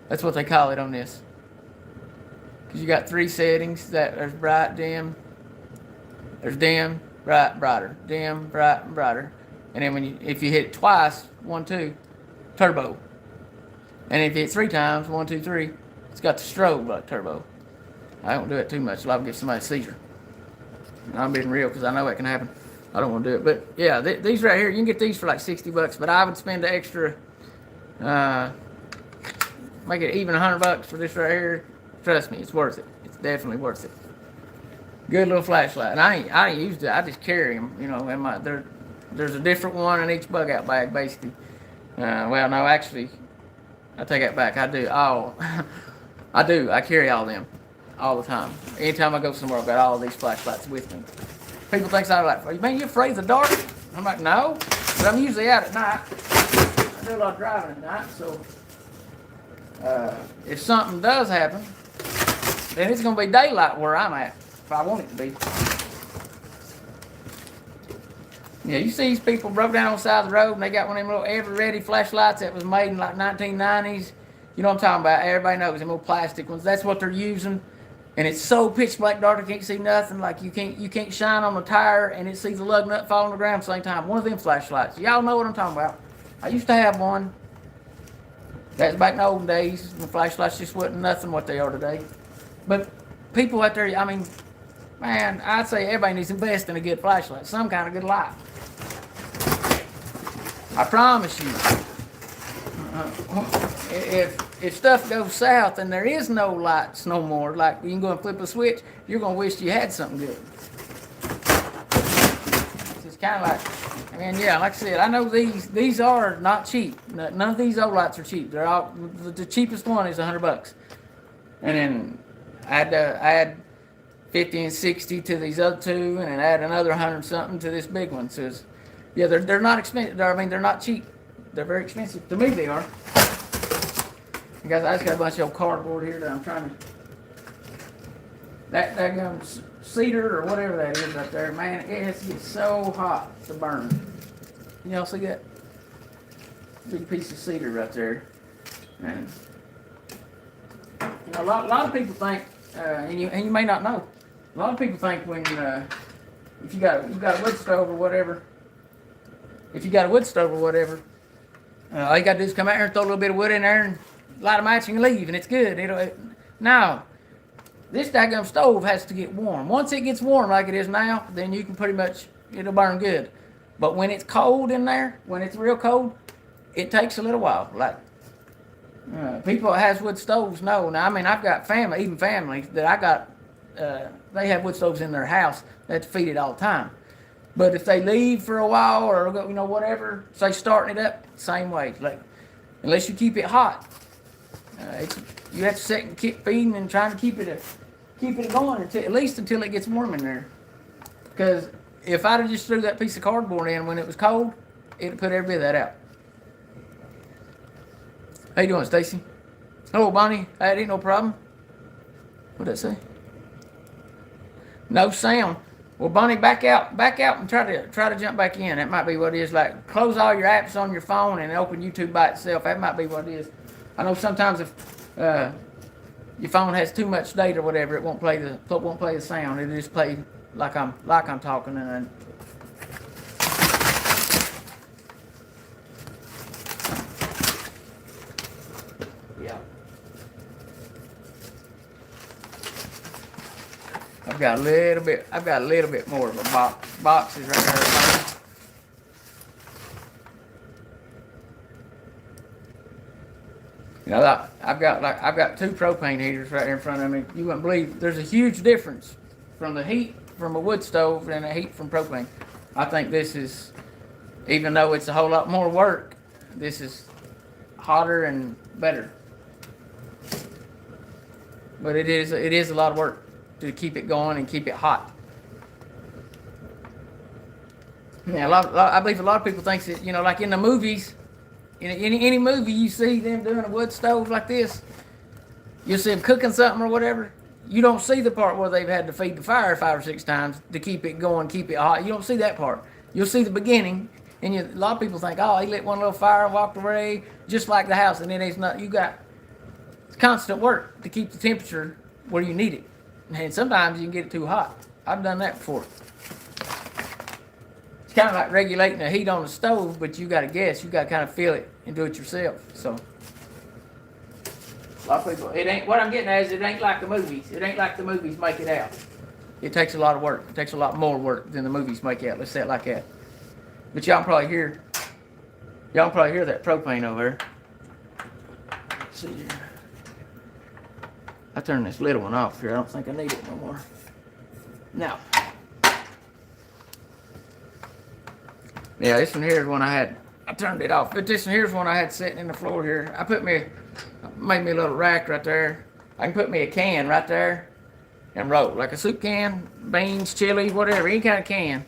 That's what they call it on this. Because you got 3 settings. There's bright, dim. There's dim, bright, brighter. Dim, bright, and brighter. And then if you hit it twice, 1, 2, turbo. And if you hit 3 times, 1, 2, 3, it's got the strobe like turbo. I don't do it too much. I'll give somebody a seizure. And I'm being real because I know it can happen. I don't want to do it. But yeah, these right here, you can get these for like $60. But I would spend the extra, make it even $100 for this right here. Trust me, it's worth it. It's definitely worth it. Good little flashlight. And I ain't used it. I just carry them. You know, there's a different one in each bug out bag basically. Well, no, actually, I take that back. I do all. I do. I carry all them all the time. Anytime I go somewhere, I've got all these flashlights with me. People think I'm like, man, you afraid of the dark? I'm like, no, but I'm usually out at night. I do a lot of driving at night, so if something does happen, then it's going to be daylight where I'm at, if I want it to be. Yeah, you see these people broke down on the side of the road and they got one of them little ever-ready flashlights that was made in like 1990s. You know what I'm talking about? Everybody knows them little plastic ones. That's what they're using. And it's so pitch black dark, you can't see nothing. Like you can't shine on the tire and it sees the lug nut fall on the ground at the same time. One of them flashlights. Y'all know what I'm talking about. I used to have one. That's back in the olden days when flashlights just wasn't nothing what they are today. But people out there, I mean, man, I'd say everybody needs to invest in a good flashlight, some kind of good light. I promise you. If stuff goes south and there is no lights no more, like you can go and flip a switch, you're going to wish you had something good. It's kind of like, I mean, yeah, like I said, I know these are not cheap. None of these old lights are cheap. They're all, the cheapest one is $100. And then I add 50 and 60 to these other two, and then add another 100 something to this big one. So, yeah, they're not expensive. I mean, they're not cheap. They're very expensive. To me, they are. And guys, I just got a bunch of old cardboard here that I'm trying to. That cedar or whatever that is up there, man, it has to get so hot to burn. Y'all see that? Big piece of cedar right there. And you know, a lot of people think, and you may not know, a lot of people think when if you got a wood stove or whatever, all you got to do is come out here and throw a little bit of wood in there and light a match and leave, and it's good. No, this daggum stove has to get warm. Once it gets warm like it is now, then you can pretty much, it'll burn good. But when it's cold in there, when it's real cold, it takes a little while. Like people that has wood stoves know. Now, I mean, I've got family, even families that I got, they have wood stoves in their house. They have to feed it all the time. But if they leave for a while or whatever, say starting it up, same way. Like unless you keep it hot, you have to sit and keep feeding and trying to keep it going at least until it gets warm in there. Because if I'd have just threw that piece of cardboard in when it was cold, it'd put every bit of that out. How you doing, Stacy? Hello, Bonnie. That ain't no problem. What'd that say? No sound. Well, Bonnie, back out and try to jump back in. That might be what it is. Like, close all your apps on your phone and open YouTube by itself. That might be what it is. I know sometimes if your phone has too much data or whatever, it won't play the sound. It'll just play like I'm talking and then. Yeah. I've got a little bit more of a boxes right there. You know, I've got 2 propane heaters right here in front of me. You wouldn't believe there's a huge difference from the heat from a wood stove and the heat from propane. I think this is, even though it's a whole lot more work, this is hotter and better. But it is a lot of work to keep it going and keep it hot. Yeah, I believe a lot of people think that, like in the movies, in any movie you see them doing a wood stove like this, you'll see them cooking something or whatever. You don't see the part where they've had to feed the fire 5 or 6 times to keep it going, keep it hot. You don't see that part. You'll see the beginning, and a lot of people think, oh, he lit one little fire and walked away, just like the house, and then it's not. You got constant work to keep the temperature where you need it, and sometimes you can get it too hot. I've done that before. It's kind of like regulating the heat on the stove, but you got to guess. You got to kind of feel it and do it yourself. So. A lot of people, it ain't, what I'm getting at is it ain't like the movies. It ain't like the movies make it out. It takes a lot of work. It takes a lot more work than the movies make out. Let's say it like that. But y'all can probably hear that propane over there. Let's see here. I turned this little one off here. I don't think I need it no more. Now. Yeah, this one here is one I turned it off. But this one here's one I had sitting in the floor here. Made me a little rack right there. I can put me a can right there and roll. Like a soup can, beans, chili, whatever, any kind of can.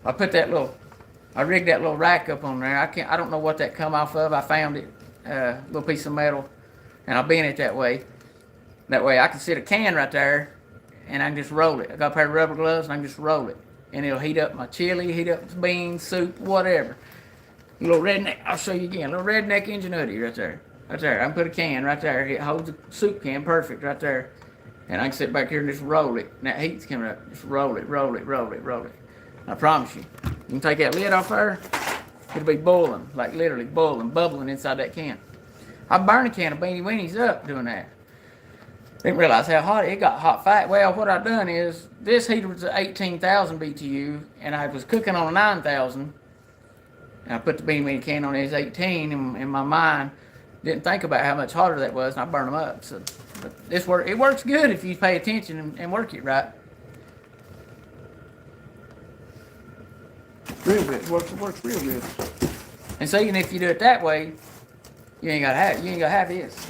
I rigged that little rack up on there. I don't know what that come off of. I found it, a little piece of metal, and I bent it that way. That way I can sit a can right there and I can just roll it. I got a pair of rubber gloves and I can just roll it. And it'll heat up my chili, heat up the beans, soup, whatever. A little redneck, I'll show you again. A little redneck ingenuity right there. Right there. I can put a can right there. It holds a soup can perfect right there. And I can sit back here and just roll it. And that heat's coming up. Just roll it, roll it, roll it, roll it. I promise you. You can take that lid off there. It'll be boiling. Like literally boiling, bubbling inside that can. I burned a can of Beanie Weenies up doing that. Didn't realize how hot it got hot fat. Well, what I've done is, this heater was at 18,000 BTU. And I was cooking on a 9,000. And I put the Beanie Weenie can on it as 18 in my mind. Didn't think about how much hotter that was, and I burned them up. So, but it works good if you pay attention and work it right. Real good. It works real good. And so even if you do it that way, you ain't gotta have this.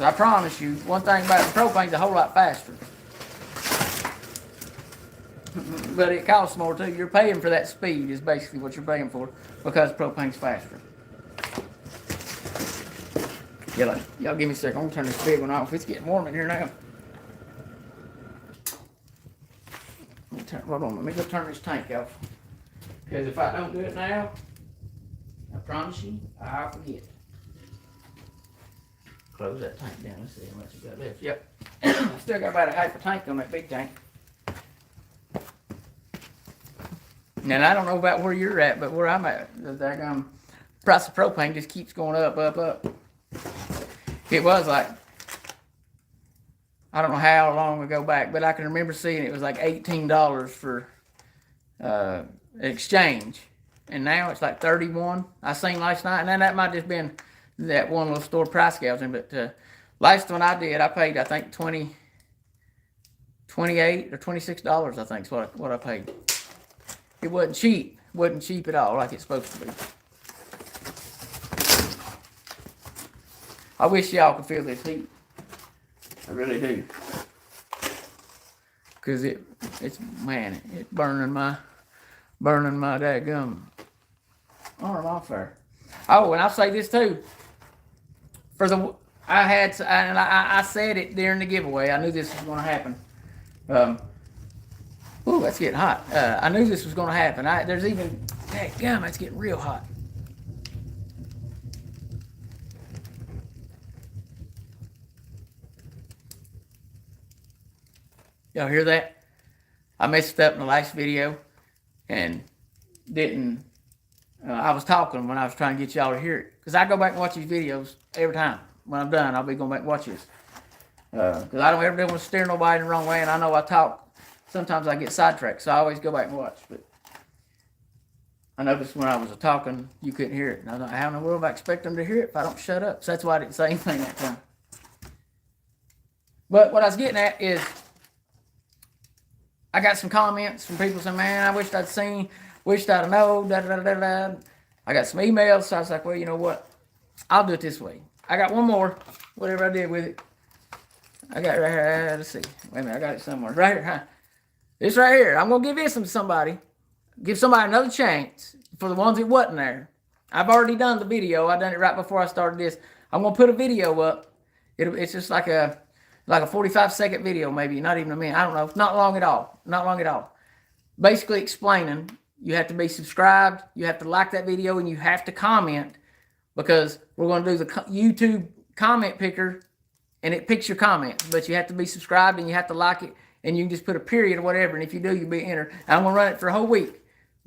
I promise you, one thing about the propane's a whole lot faster. But it costs more too. You're paying for that speed is basically what you're paying for, because propane's faster. Y'all give me a second. I'm gonna turn this big one off. It's getting warm in here now. Hold on, let me go turn this tank off. Because if I don't do it now, I promise you, I'll forget. Close that tank down. Let's see how much we got left. Yep. I still got about a half a tank on that big tank. And I don't know about where you're at, but where I'm at, the price of propane just keeps going up, up, up. It was like, I don't know how long ago back, but I can remember seeing it was like $18 for exchange. And now it's like 31. I seen last night, and then that might just been that one little store price gouging. But last one I did, I paid, I think, $28 or $26, I think is what I paid. It wasn't cheap. It wasn't cheap at all like it's supposed to be. I wish y'all could feel this heat. I really do. Cause it's burning my daggum arm off there. Oh, and I'll say this too. I said it during the giveaway. I knew this was going to happen. Ooh, that's getting hot. I knew this was going to happen. There's even daggum, it's getting real hot. Y'all hear that? I messed up in the last video and didn't. I was talking when I was trying to get y'all to hear it. Because I go back and watch these videos every time. When I'm done, I'll be going back and watch this. Because I don't ever want to steer nobody the wrong way. And I know I talk. Sometimes I get sidetracked. So I always go back and watch. But I noticed when I was talking, you couldn't hear it. And I thought, how in the world do I expect them to hear it if I don't shut up? So that's why I didn't say anything that time. But what I was getting at is, I got some comments from people saying, man, I wished I'd known, da da da da. I got some emails, so I was like, well, you know what? I'll do it this way. I got one more, whatever I did with it. I got it right here. Let's see. Wait a minute, I got it somewhere. Right here, huh? This right here. I'm going to give this to somebody. Give somebody another chance for the ones that wasn't there. I've already done the video. I done it right before I started this. I'm going to put a video up. It's just like like a 45-second video, maybe not even a minute. I don't know. Not long at all. Not long at all. Basically explaining you have to be subscribed, you have to like that video, and you have to comment, because we're going to do the YouTube comment picker, and it picks your comments. But you have to be subscribed, and you have to like it, and you can just put a period or whatever. And if you do, you'll be entered. I'm going to run it for a whole week.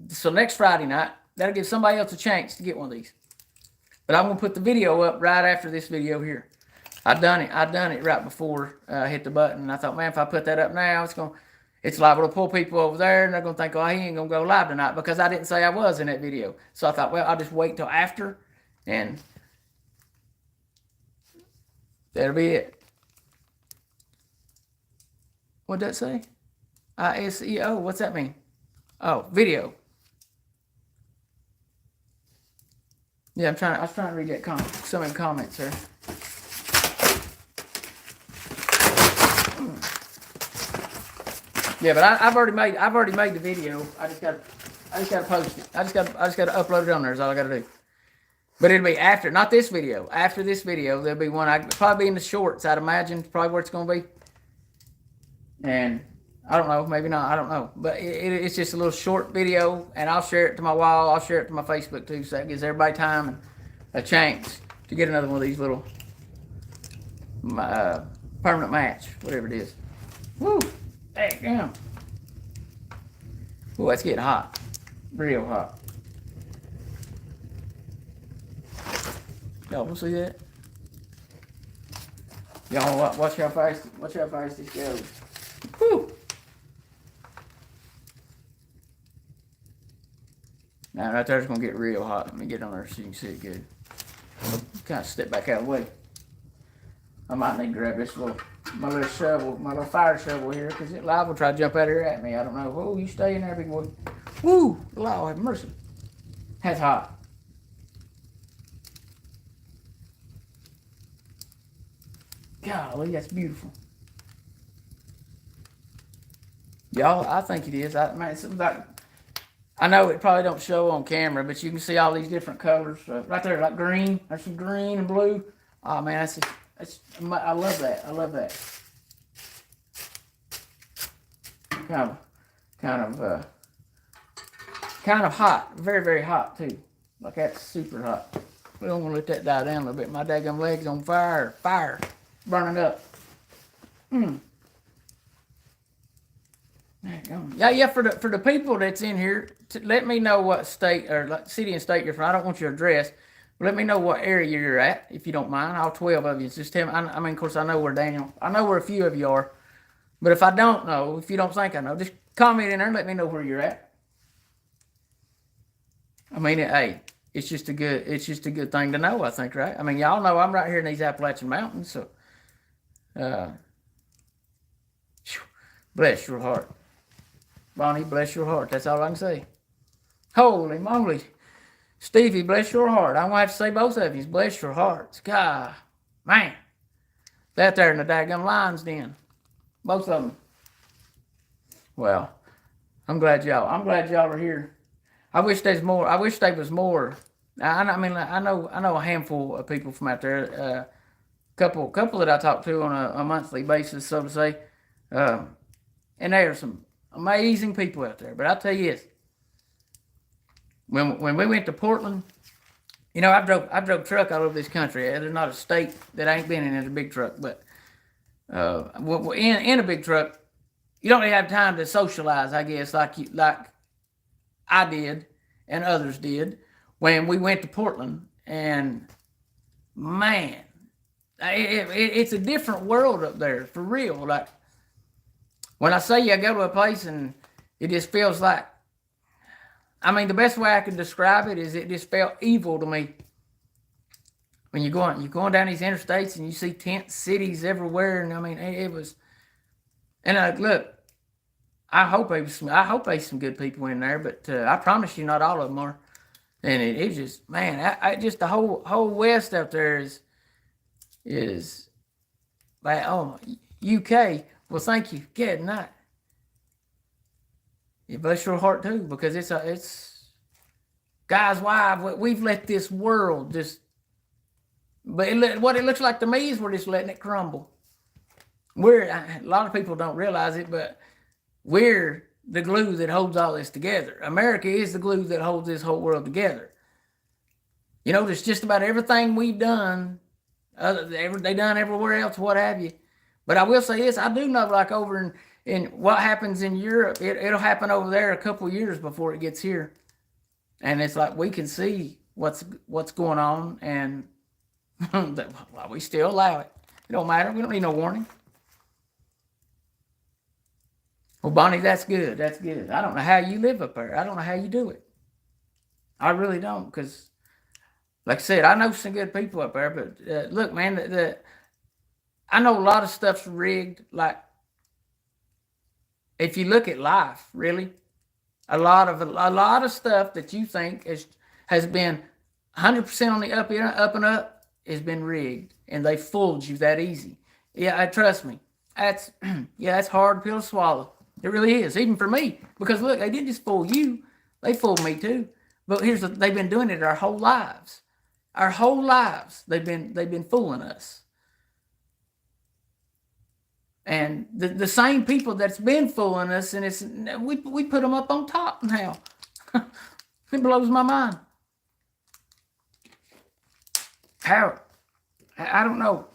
So next Friday night, that'll give somebody else a chance to get one of these. But I'm going to put the video up right after this video here. I done it right before I hit the button. And I thought, man, if I put that up now, it's liable to pull people over there, and they're going to think, oh, he ain't going to go live tonight, because I didn't say I was in that video. So I thought, well, I'll just wait till after, and that'll be it. What'd that say? ISEO, what's that mean? Oh, video. Yeah, I was trying to read that some of the comments there. Yeah, but I've already made the video. I just got to post it. I just got to upload it on there. Is all I got to do. But it'll be after, not this video. After this video, there'll be one. Probably be in the shorts, I'd imagine. Probably where it's going to be. And I don't know, maybe not. I don't know. But it's just a little short video, and I'll share it to my wall. I'll share it to my Facebook too, so that gives everybody time and a chance to get another one of these little permanent match, whatever it is. Woo! Damn. Ooh, that's getting hot. Real hot. Y'all want to see that? Y'all watch how fast this goes. Woo! Now right there's gonna get real hot. Let me get on there so you can see it good. Kind of step back out of the way. I might need to grab my little shovel, my little fire shovel here, because it liable to try to jump out here at me. I don't know. Oh, you stay in there, big boy. Woo! Lord have mercy. That's hot. Golly, that's beautiful. Y'all, I think it is. I know it probably don't show on camera, but you can see all these different colors. Right there, like green. There's some green and blue. Oh, man, I love that. I love that. Kind of hot. Very, very hot, too. Like that's super hot. We don't want to let that die down a little bit. My daggum leg's on fire. Fire. Burning up. Yeah. For the people that's in here, let me know what state or city and state you're from. I don't want your address, but let me know what area you're at, if you don't mind. All 12 of you. Just tell me. I mean, of course, I know where a few of you are, but if I don't know, if you don't think I know, just comment in there and let me know where you're at. I mean, hey, it's just a good thing to know, I think, right? I mean, y'all know I'm right here in these Appalachian Mountains, so bless your heart. Bonnie, bless your heart. That's all I can say. Holy moly. Stevie, bless your heart. I'm going to have to say both of you. Bless your hearts. God, man. That there in the daggum lion's den. Both of them. Well, I'm glad y'all are here. I wish there was more. I mean, I know a handful of people from out there. Couple that I talk to on a monthly basis, so to say. And there are some amazing people out there. But I'll tell you this. When we went to Portland, you know, I drove truck all over this country. There's not a state that I ain't been in a big truck. But in a big truck, you don't really have time to socialize, I guess, like I did and others did when we went to Portland. And man, it's a different world up there, for real. Like, when I say I go to a place and it just feels like, I mean, the best way I can describe it is it just felt evil to me. When you're going down these interstates and you see tent cities everywhere, and I mean, it was. And look, I hope there's some good people in there, but I promise you, not all of them are. And it just, man, just the whole West out there is like, oh, UK. Well, thank you. Good night. Yeah, bless your heart too, because it's guys, why we've let this world just. But what it looks like to me is we're just letting it crumble. A lot of people don't realize it, but we're the glue that holds all this together. America is the glue that holds this whole world together. You know, there's just about everything we've done, they done everywhere else, what have you. But I will say this, I do know, like over in what happens in Europe, it'll happen over there a couple of years before it gets here. And it's like we can see what's going on, and we still allow it. It don't matter. We don't need no warning. Well, Bonnie, that's good. That's good. I don't know how you live up there. I don't know how you do it. I really don't, because, like I said, I know some good people up there. But look, man, I know a lot of stuff's rigged. Like, if you look at life, really, a lot of stuff that you think has been 100% on the up and up has been rigged, and they fooled you that easy. Yeah, trust me. That's that's hard pill to swallow. It really is, even for me. Because look, they didn't just fool you; they fooled me too. But they've been doing it our whole lives. Our whole lives, they've been fooling us. And the same people that's been fooling us, and we put them up on top now. It blows my mind. How? I don't know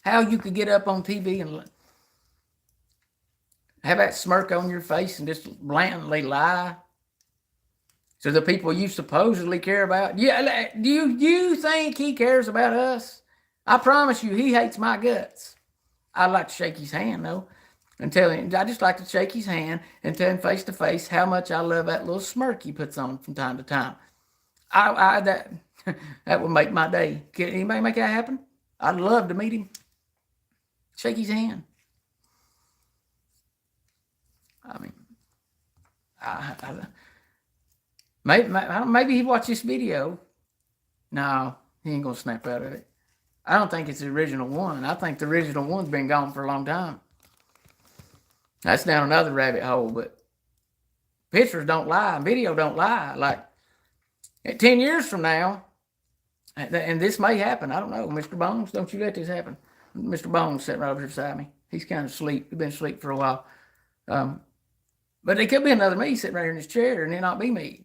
how you could get up on TV and have that smirk on your face and just blatantly lie to the people you supposedly care about. Yeah, do you think he cares about us? I promise you, he hates my guts. I'd like to shake his hand, though, and tell him. I just like to shake his hand and tell him face to face how much I love that little smirk he puts on from time to time. That would make my day. Can anybody make that happen? I'd love to meet him. Shake his hand. I mean, maybe he watched this video. No, he ain't gonna snap out of it. I don't think it's the original one. I think the original one's been gone for a long time. That's down another rabbit hole, but pictures don't lie, video don't lie. Like 10 years from now, and this may happen, I don't know. Mr. Bones, don't you let this happen. Mr. Bones sitting right over here beside me. He's kind of asleep. He's been asleep for a while. But it could be another me sitting right here in this chair, and it not be me.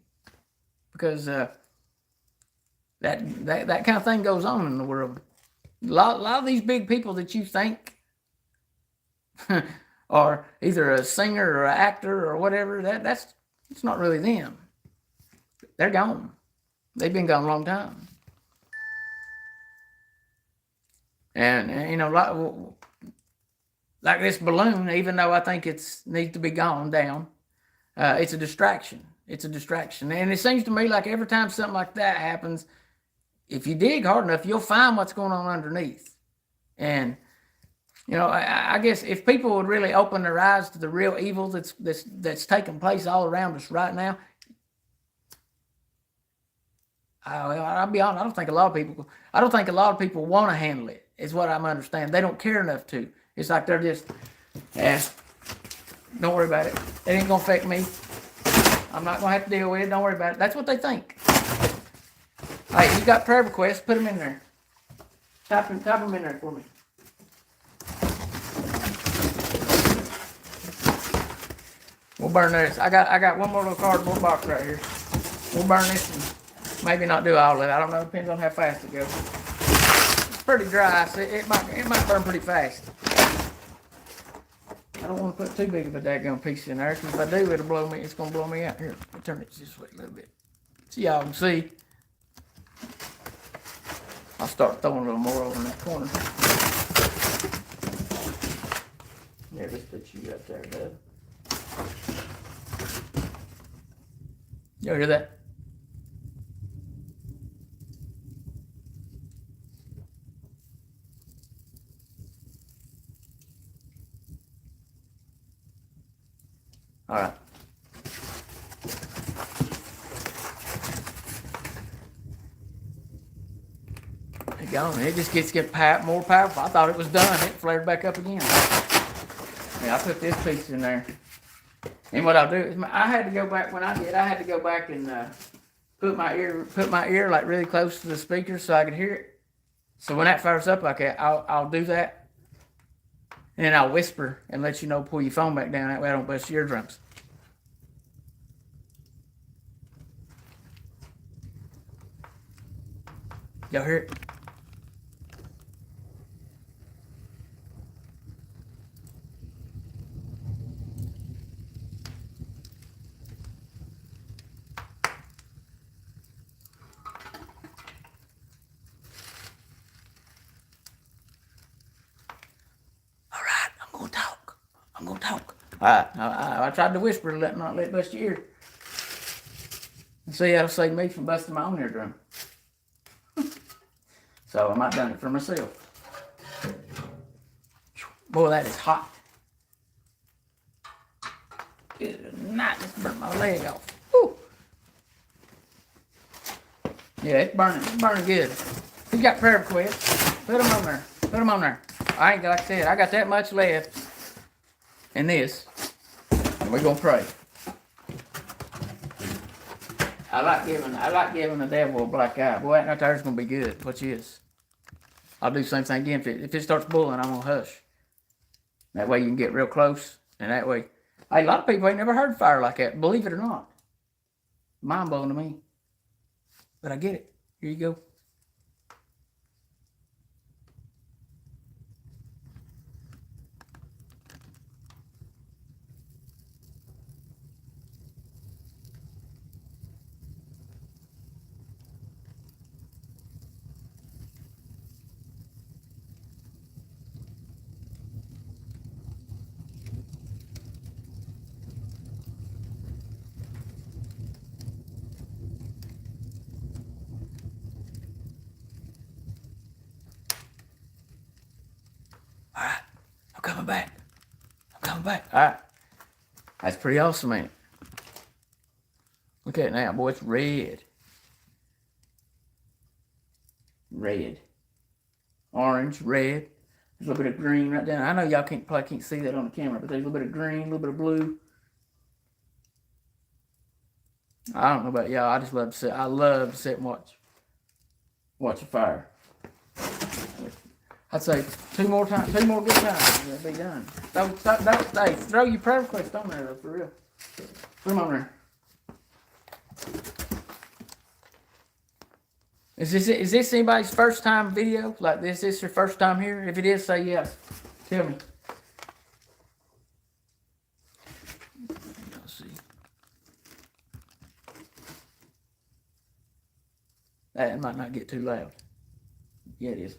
Because that kind of thing goes on in the world. A lot of these big people that you think are either a singer or an actor or whatever, it's not really them. They're gone. They've been gone a long time. And you know, like this balloon, even though I think it needs to be gone down, it's a distraction. It's a distraction. And it seems to me like every time something like that happens, if you dig hard enough, you'll find what's going on underneath. And, you know, I guess if people would really open their eyes to the real evil that's taking place all around us right now, I'll be honest, I don't think a lot of people want to handle it, is what I'm understanding. They don't care enough to. It's like they're just, don't worry about it. It ain't going to affect me. I'm not going to have to deal with it. Don't worry about it. That's what they think. Hey, you got prayer requests, put them in there. Type them in there for me. We'll burn this. I got one more little cardboard box right here. We'll burn this and maybe not do all of it. I don't know. Depends on how fast it goes. It's pretty dry, so it might burn pretty fast. I don't want to put too big of a daggone piece in there, because if I do, it'll blow me. It's gonna blow me out. Here, I'll turn it this way a little bit, so y'all can see. I'll start throwing a little more over in that corner. There, let's put you up there, bud. You hear that? All right. It gone. It just gets more powerful. I thought it was done. It flared back up again. Yeah, I put this piece in there. And what I'll do is I had to go back when I did. I had to go back and put my ear like really close to the speaker so I could hear it. So when that fires up like that, I'll do that. And then I'll whisper and let you know, pull your phone back down. That way I don't bust your eardrums. Y'all hear it? All right, I'm gonna talk. I'm gonna talk. All right, I tried to whisper to not let bust your ear. And see, that'll save me from busting my own eardrum. So I might done it for myself. Boy, that is hot. Good night, just burnt my leg off. Woo. Yeah, it's burning good. You got prayer requests? Put them on there. Put them on there. I ain't, like I said, I got that much left in this. And we're gonna pray. I like giving the devil a black eye. Boy, that there's gonna be good. What is? I'll do the same thing again. If it starts bullying, I'm gonna hush. That way you can get real close, and that way, a lot of people ain't never heard fire like that. Believe it or not, mind blowing to me. But I get it. Here you go. All right, I'm coming back. I'm coming back. All right, that's pretty awesome, ain't it? Look at it now, boy. It's red, red, orange, red. There's a little bit of green right down. I know y'all probably can't see that on the camera, but there's a little bit of green, a little bit of blue. I don't know about y'all. I just love to sit. I love to sit and watch a fire. I'd say two more good times, and it'll be done. Don't throw your prayer request on there though, for real. Put them on there. Is this anybody's first time video like this? Is this your first time here? If it is, say yes. Tell me. Let's see. That might not get too loud. Yeah, it is.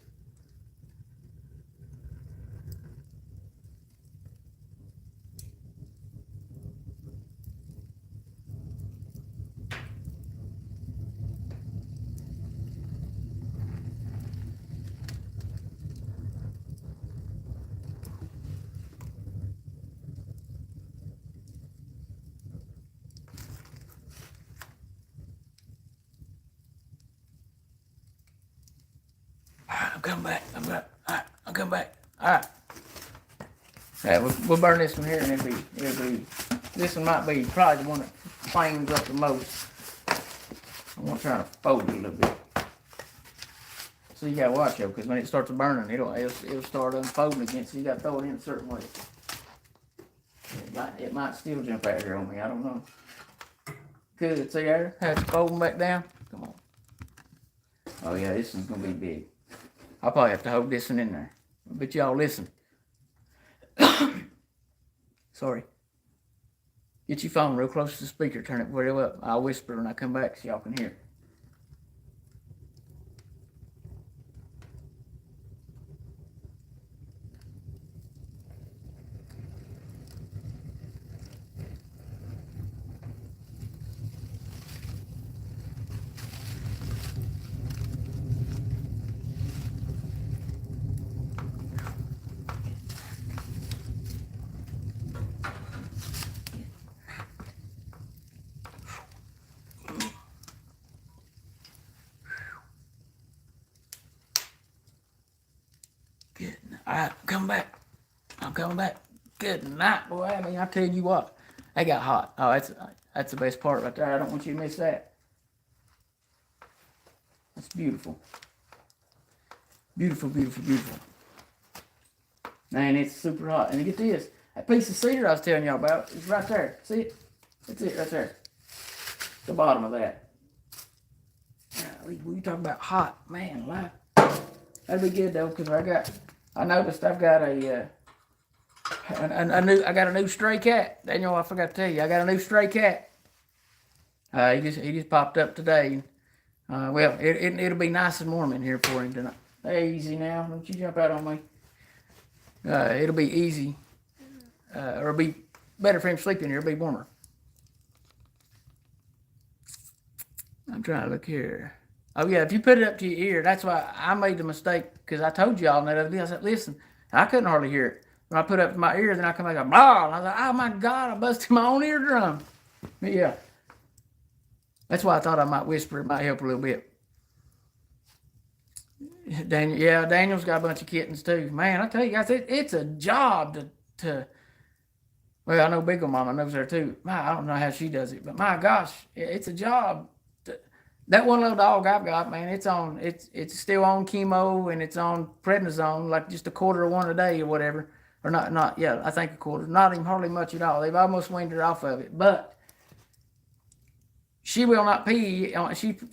I'm coming back. I'm back. All right, I'm coming back. All right. Yeah, we'll burn this one here, and it'll be. This one might be probably the one that flames up the most. I'm gonna try to fold it a little bit. So you gotta watch it, because when it starts burning, it'll start unfolding again. So you gotta throw it in a certain way. It might still jump out here on me. I don't know. Good. See there? Have it folding back down. Come on. Oh yeah, this one's gonna be big. I'll probably have to hold this one in there. But y'all listen. Sorry. Get your phone real close to the speaker. Turn it real up. I'll whisper when I come back so y'all can hear it. Good. All right, I'm coming back. I'm coming back. Good night, boy. I mean, I tell you what, they got hot. Oh, that's the best part right there. I don't want you to miss that. That's beautiful. Beautiful, beautiful, beautiful. Man, it's super hot. And get this. That piece of cedar I was telling y'all about is right there. See it? That's it right there. The bottom of that. We talk about hot. Man, wow. That'd be good though, because I noticed I've got I got a new stray cat. Daniel, I forgot to tell you, I got a new stray cat. He just popped up today. Well, it'll be nice and warm in here for him tonight. Hey, easy now, don't you jump out on me. It'll be easy, or it'll be better for him sleeping here. It'll be warmer. I'm trying to look here. Oh yeah, if you put it up to your ear, that's why I made the mistake, because I told y'all that other day. I said, listen, I couldn't hardly hear it. When I put it up to my ear, then I come back a blah. And I was like, oh my God, I busted my own eardrum. But yeah. That's why I thought I might whisper. It might help a little bit. Daniel's got a bunch of kittens too. Man, I tell you guys, it's a job to well, I know Big Ol' Mama knows her too. I don't know how she does it, but my gosh, it's a job. That one little dog I've got, man, it's still on chemo and it's on prednisone, like just a quarter of one a day or whatever. Or not, yeah, I think a quarter. Not even hardly much at all. They've almost weaned her off of it. But she will not pee.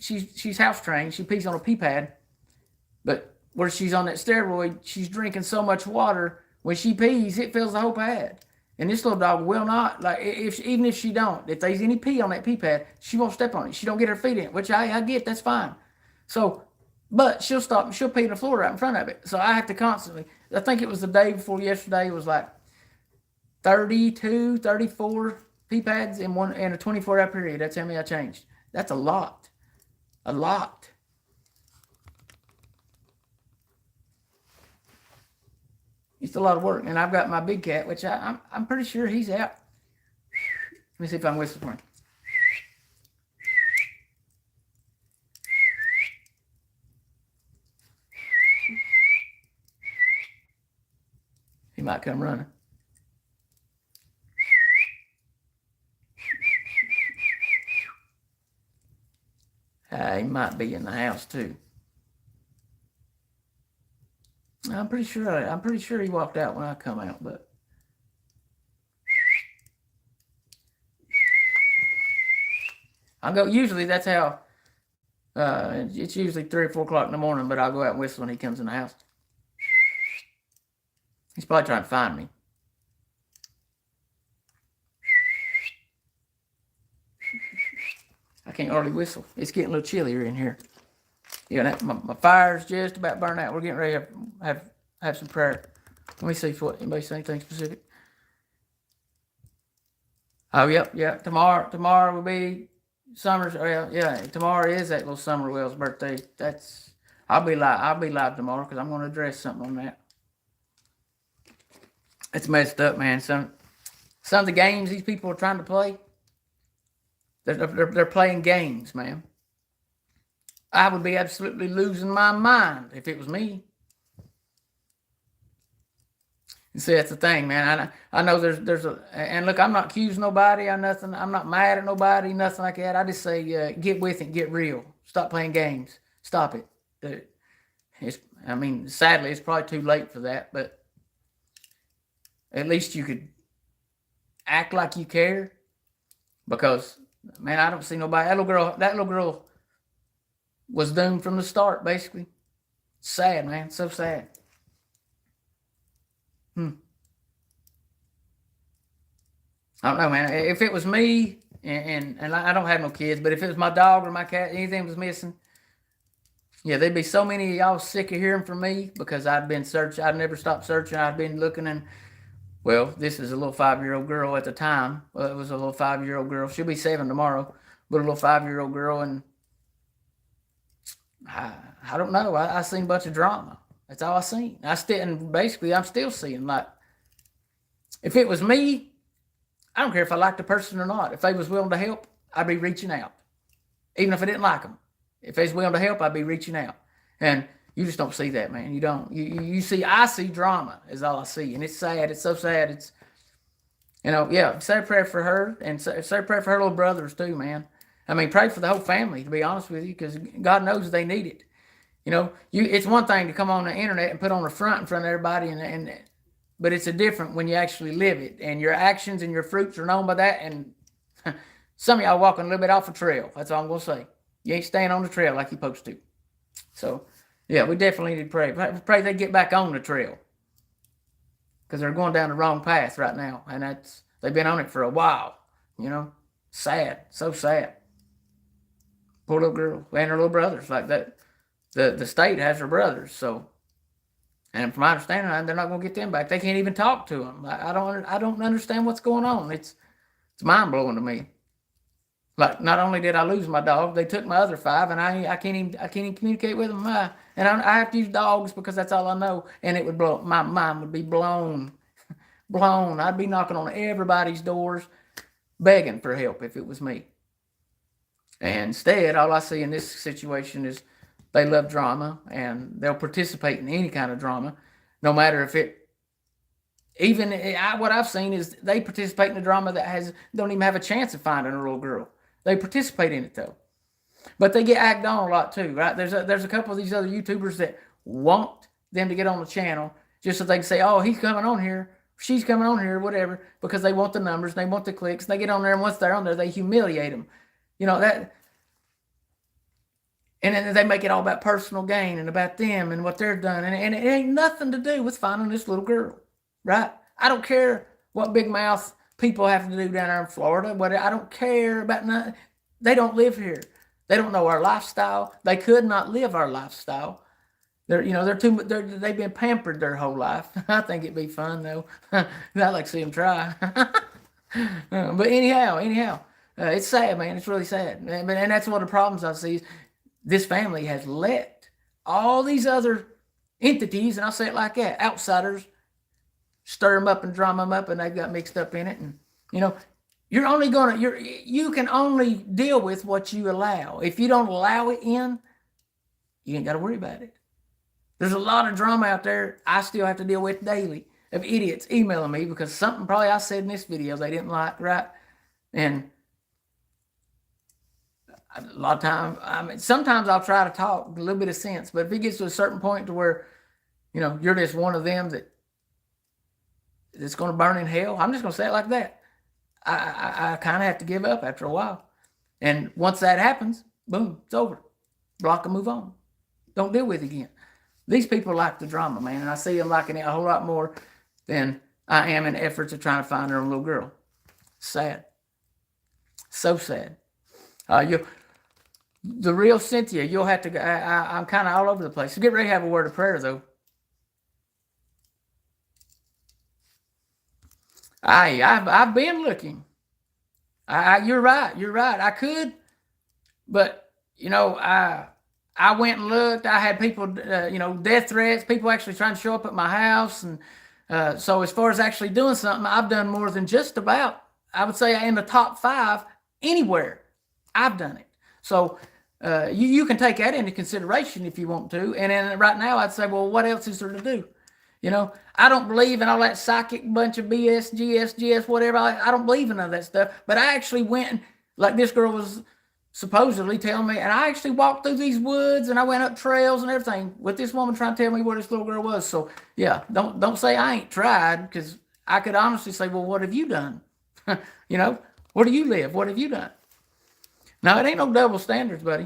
She's house trained. She pees on a pee pad. But where she's on that steroid, she's drinking so much water. When she pees, it fills the whole pad. And this little dog will not, like, even if there's any pee on that pee pad, she won't step on it. She don't get her feet in it, which I get, that's fine. So, but she'll stop and she'll pee on the floor right in front of it. So I have to constantly, I think it was the day before yesterday, it was like 32, 34 pee pads in a 24-hour period. That's how many I changed. That's a lot. A lot. It's a lot of work. And I've got my big cat, which I'm pretty sure he's out. Let me see if I can whistle for him. He might come running. He might be in the house too. I'm pretty sure he walked out when I come out, but I'll go. Usually that's how. It's usually 3 or 4 o'clock in the morning, but I'll go out and whistle when he comes in the house. He's probably trying to find me. I can't hardly whistle. It's getting a little chillier in here. Yeah, my fire's just about burned out. We're getting ready to have some prayer. Let me see if anybody say anything specific. Oh, yep. Tomorrow will be Summer's. Yeah. Tomorrow is that little Summerwell's birthday. I'll be live tomorrow because I'm going to address something on that. It's messed up, man. Some of the games these people are trying to play, they're playing games, man. I would be absolutely losing my mind if it was me. You see, that's the thing, man. I know there's and look, I'm not accusing nobody or nothing. I'm not mad at nobody, nothing like that. I just say, get with it, get real. Stop playing games. Stop it. Sadly, it's probably too late for that, but at least you could act like you care, because, man, I don't see nobody. That little girl was doomed from the start, basically. Sad, man. So sad. I don't know, man. If it was me, and I don't have no kids, but if it was my dog or my cat, anything was missing, yeah, there'd be so many of y'all sick of hearing from me, because I'd been searching. I'd never stopped searching. I'd been looking, and, well, this is a little 5-year-old girl at the time. Well, it was a little 5-year-old girl. She'll be 7 tomorrow, but a little 5-year-old girl, and I don't know. I seen a bunch of drama. That's all I seen. I'm still seeing, like, if it was me, I don't care if I liked the person or not. If they was willing to help, I'd be reaching out. Even if I didn't like them. If they was willing to help, I'd be reaching out. And you just don't see that, man. You don't. I see drama is all I see. And it's sad. It's so sad. It's, say a prayer for her, and say a prayer for her little brothers too, man. I mean, pray for the whole family, to be honest with you, because God knows they need it. It's one thing to come on the internet and put on the front in front of everybody, but it's a different when you actually live it, and your actions and your fruits are known by that. And some of y'all walking a little bit off a trail. That's all I'm gonna say. You ain't staying on the trail like you're supposed to. So, yeah, we definitely need to pray. Pray they get back on the trail, because they're going down the wrong path right now, and they've been on it for a while. You know, sad, so sad. Poor little girl and her little brothers, like that. The state has her brothers, so. And from my understanding, they're not going to get them back. They can't even talk to them. I don't understand what's going on. It's mind blowing to me. Like, not only did I lose my dog, they took my other 5, and I can't even communicate with them. And I have to use dogs because that's all I know. And it would blow, my mind would be blown. I'd be knocking on everybody's doors, begging for help if it was me. And instead, all I see in this situation is they love drama, and they'll participate in any kind of drama, no matter if it. What I've seen is they participate in a drama that don't even have a chance of finding a real girl. They participate in it though, but they get agged on a lot too, right? There's a couple of these other YouTubers that want them to get on the channel just so they can say, "Oh, he's coming on here, she's coming on here, whatever," because they want the numbers, they want the clicks. They get on there, and once they're on there, they humiliate them. You know that. And then they make it all about personal gain and about them and what they're done. And it ain't nothing to do with finding this little girl, right? I don't care what big mouth people have to do down there in Florida. I don't care about nothing. They don't live here. They don't know our lifestyle. They could not live our lifestyle. They've been pampered their whole life. I think it'd be fun though. I'd like to see them try. But anyhow, it's sad, man. It's really sad. And that's one of the problems I see. This family has let all these other entities, and I'll say it like that, outsiders, stir them up and drum them up, and they've got mixed up in it. And you can only deal with what you allow. If you don't allow it in, you ain't got to worry about it. There's a lot of drama out there I still have to deal with daily of idiots emailing me because something probably I said in this video they didn't like, right? And a lot of times, sometimes I'll try to talk a little bit of sense, but if it gets to a certain point to where, you're just one of them that's going to burn in hell, I'm just going to say it like that. I kind of have to give up after a while. And once that happens, boom, it's over. Block and move on. Don't deal with it again. These people like the drama, man, and I see them liking it a whole lot more than I am in efforts of trying to find their own little girl. Sad. So sad. The real Cynthia, you'll have to go. I'm kind of all over the place. So get ready to have a word of prayer, though. I've been looking. You're right. I could, but I went and looked. I had people, death threats. People actually trying to show up at my house, and so as far as actually doing something, I've done more than just about. I would say in the top 5 anywhere. I've done it. So you can take that into consideration if you want to. And then right now I'd say, well, what else is there to do? I don't believe in all that psychic bunch of BS, GS, whatever. I don't believe in none of that stuff. But I actually went, like this girl was supposedly telling me, and I actually walked through these woods and I went up trails and everything with this woman trying to tell me where this little girl was. So yeah, don't say I ain't tried, because I could honestly say, well, what have you done? Where do you live? What have you done? Now, it ain't no double standards, buddy.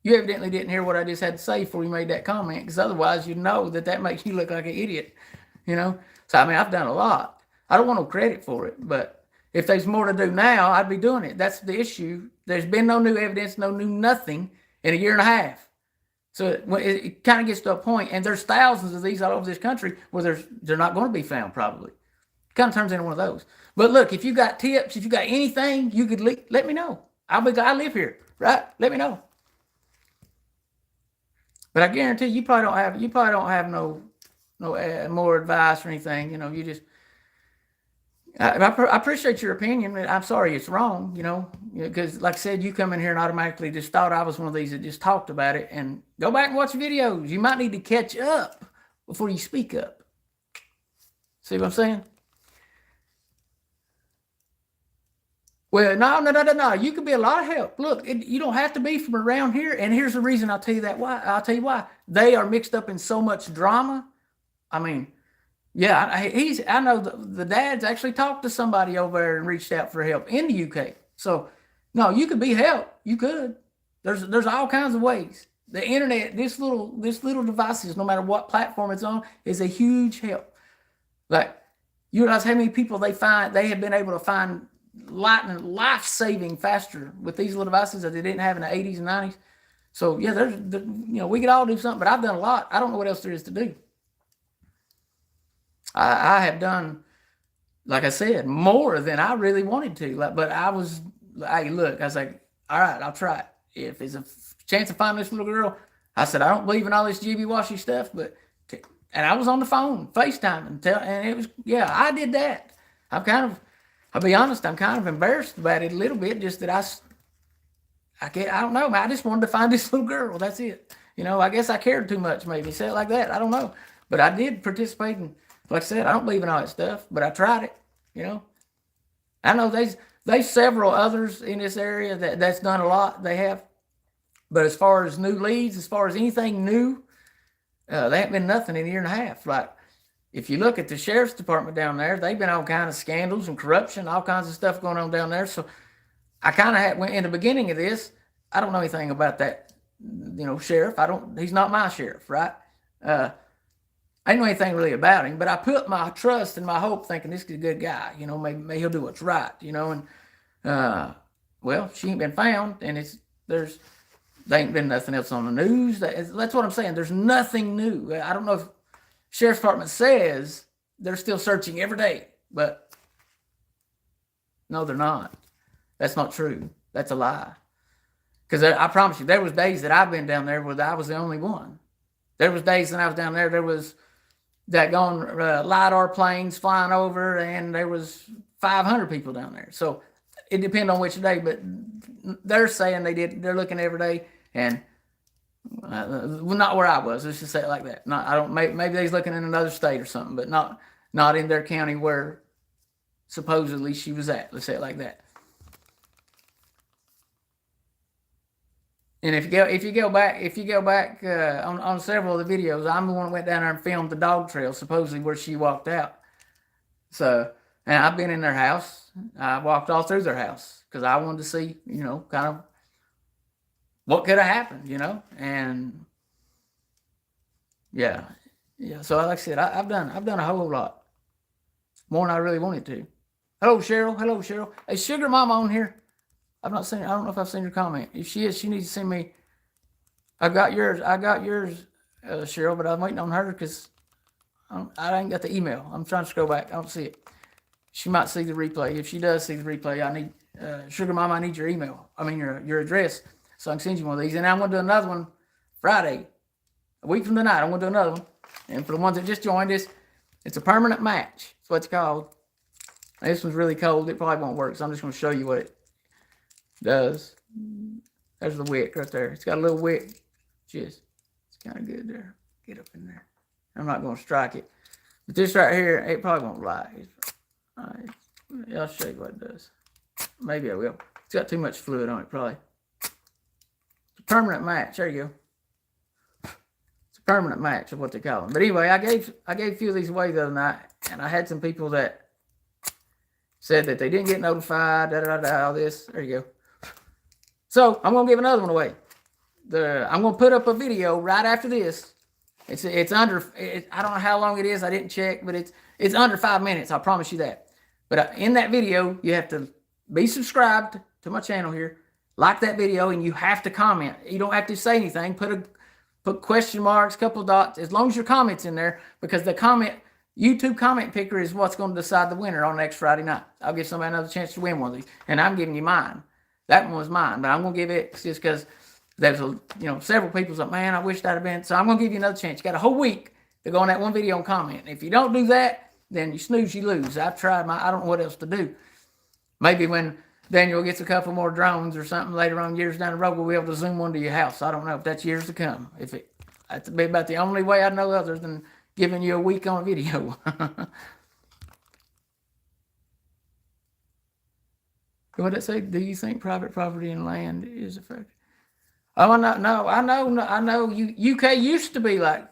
You evidently didn't hear what I just had to say before you made that comment, because otherwise you'd know that makes you look like an idiot, So, I've done a lot. I don't want no credit for it, but if there's more to do now, I'd be doing it. That's the issue. There's been no new evidence, no new nothing in a year and a half. So it kind of gets to a point, and there's thousands of these all over this country where they're not going to be found probably. It kind of turns into one of those. But look, if you got tips, if you got anything, you could let me know. I live here, right? Let me know. But I guarantee you probably don't have no more advice or anything. You just. I appreciate your opinion. I'm sorry it's wrong. Because like I said, you come in here and automatically just thought I was one of these that just talked about it. And go back and watch videos. You might need to catch up before you speak up. See what I'm saying? Well, no. You can be a lot of help. Look, you don't have to be from around here. And here's the reason I'll tell you why. They are mixed up in so much drama. I mean, Yeah, I know the dad's actually talked to somebody over there and reached out for help in the UK. So, no, you could be helped. You could. There's all kinds of ways. The internet, this little devices, no matter what platform it's on, is a huge help. Like, you realize how many people they have been able to find lightning life saving faster with these little devices that they didn't have in the 80s and 90s. So yeah, we could all do something, but I've done a lot. I don't know what else there is to do. I have done, like I said, more than I really wanted to. Like, but hey, look, I was like, all right, I'll try it. If there's a chance of finding this little girl, I said, I don't believe in all this Jibby Washy stuff, and I was on the phone, FaceTime, and it was, yeah, I did that. I'll be honest, I'm kind of embarrassed about it a little bit, just that I don't know, I just wanted to find this little girl. That's it. I guess I cared too much, maybe, say it like that. I don't know. But I did participate in, like I said, I don't believe in all that stuff, but I tried it. I know there's several others in this area that's done a lot. They have. But as far as new leads, as far as anything new, they haven't been nothing in a year and a half. Like, if you look at the sheriff's department down there, they've been all kinds of scandals and corruption, all kinds of stuff going on down there. So I kind of went in the beginning of this. I don't know anything about that, sheriff. He's not my sheriff, right? I didn't know anything really about him, but I put my trust and my hope thinking this is a good guy, maybe he'll do what's right, and, well, she ain't been found, and there ain't been nothing else on the news. That's what I'm saying. There's nothing new. I don't know if Sheriff's Department says they're still searching every day, but no, they're not. That's not true. That's a lie. Because I promise you, there was days that I've been down there where I was the only one. There was days when I was down there was that gone LiDAR planes flying over, and there was 500 people down there. So it depends on which day, but they're saying they're looking every day, and not where I was. Let's just say it like that. Maybe they's looking in another state or something, but not in their county where supposedly she was at. Let's say it like that. And if you go back on several of the videos, I'm the one that went down there and filmed the dog trail, supposedly where she walked out. So, and I've been in their house. I walked all through their house because I wanted to see, kind of what could have happened, and yeah. So like I said, I've done a whole lot more than I really wanted to. Hello, Cheryl. Hey, Sugar Mama on here. I've not seen her. I don't know if I've seen her comment. If she is, she needs to send me. I got yours, Cheryl, but I'm waiting on her because I ain't got the email. I'm trying to scroll back. I don't see it. She might see the replay. If she does see the replay, I need Sugar Mama. I need your email. I mean your address, so I can send you one of these. And I'm going to do another one Friday, a week from tonight. I'm going to do another one. And for the ones that just joined us, it's a permanent match. That's what it's called. This one's really cold. It probably won't work, so I'm just going to show you what it does. There's the wick right there. It's got a little wick. It's kind of good there. Get up in there. I'm not going to strike it. But this right here, it probably won't light. All right. I'll show you what it does. Maybe I will. It's got too much fluid on it, probably. It's a permanent match. There you go. It's a permanent match of what they call them. But anyway, I gave a few of these away the other night, and I had some people that said that they didn't get notified, all this. There you go. So I'm gonna give another one away. I'm gonna put up a video right after this. It's under. I don't know how long it is. I didn't check, but it's under 5 minutes. I promise you that. But in that video, you have to be subscribed to my channel here, like that video, and you have to comment. You don't have to say anything. Put question marks, couple dots, as long as your comment's in there, because the YouTube comment picker is what's going to decide the winner on next Friday night. I'll give somebody another chance to win one of these, and I'm giving you mine. That one was mine, but I'm going to give it just because there's several people like, man, I wish that had been. So I'm going to give you another chance. You got a whole week to go on that one video and comment. If you don't do that, then you snooze, you lose. I've tried I don't know what else to do. Maybe when Daniel gets a couple more drones or something later on, years down the road, we'll be able to zoom one to your house. I don't know if that's years to come. That's be about the only way I know other than giving you a week on a video. What did it say? Do you think private property and land is affected? Oh, I know. UK used to be like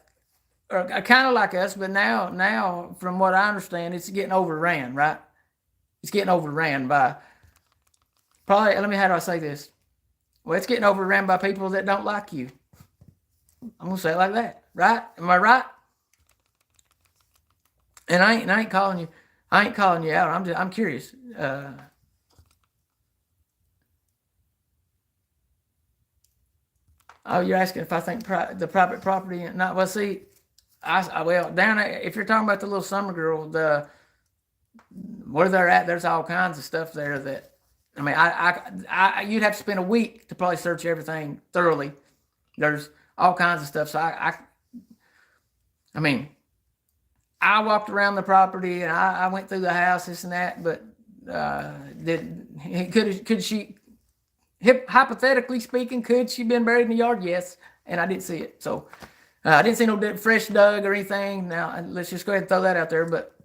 are kind of like us, but now, from what I understand, it's getting overran, right? It's getting overran by probably. Let me. How do I say this? Well, it's getting overran by people that don't like you. I'm gonna say it like that, right? Am I right? And I ain't calling you. I ain't calling you out. I'm curious. Oh, you're asking if I think the private property and not well. See, well down there, if you're talking about the little summer girl, where they're at, there's all kinds of stuff there that I mean, you'd have to spend a week to probably search everything thoroughly. There's all kinds of stuff. So I mean, I walked around the property and I went through the house, this and that, but could she, hypothetically speaking, could she been buried in the yard? Yes, and I didn't see it. So I didn't see no fresh dug or anything. Now let's just go ahead and throw that out there. But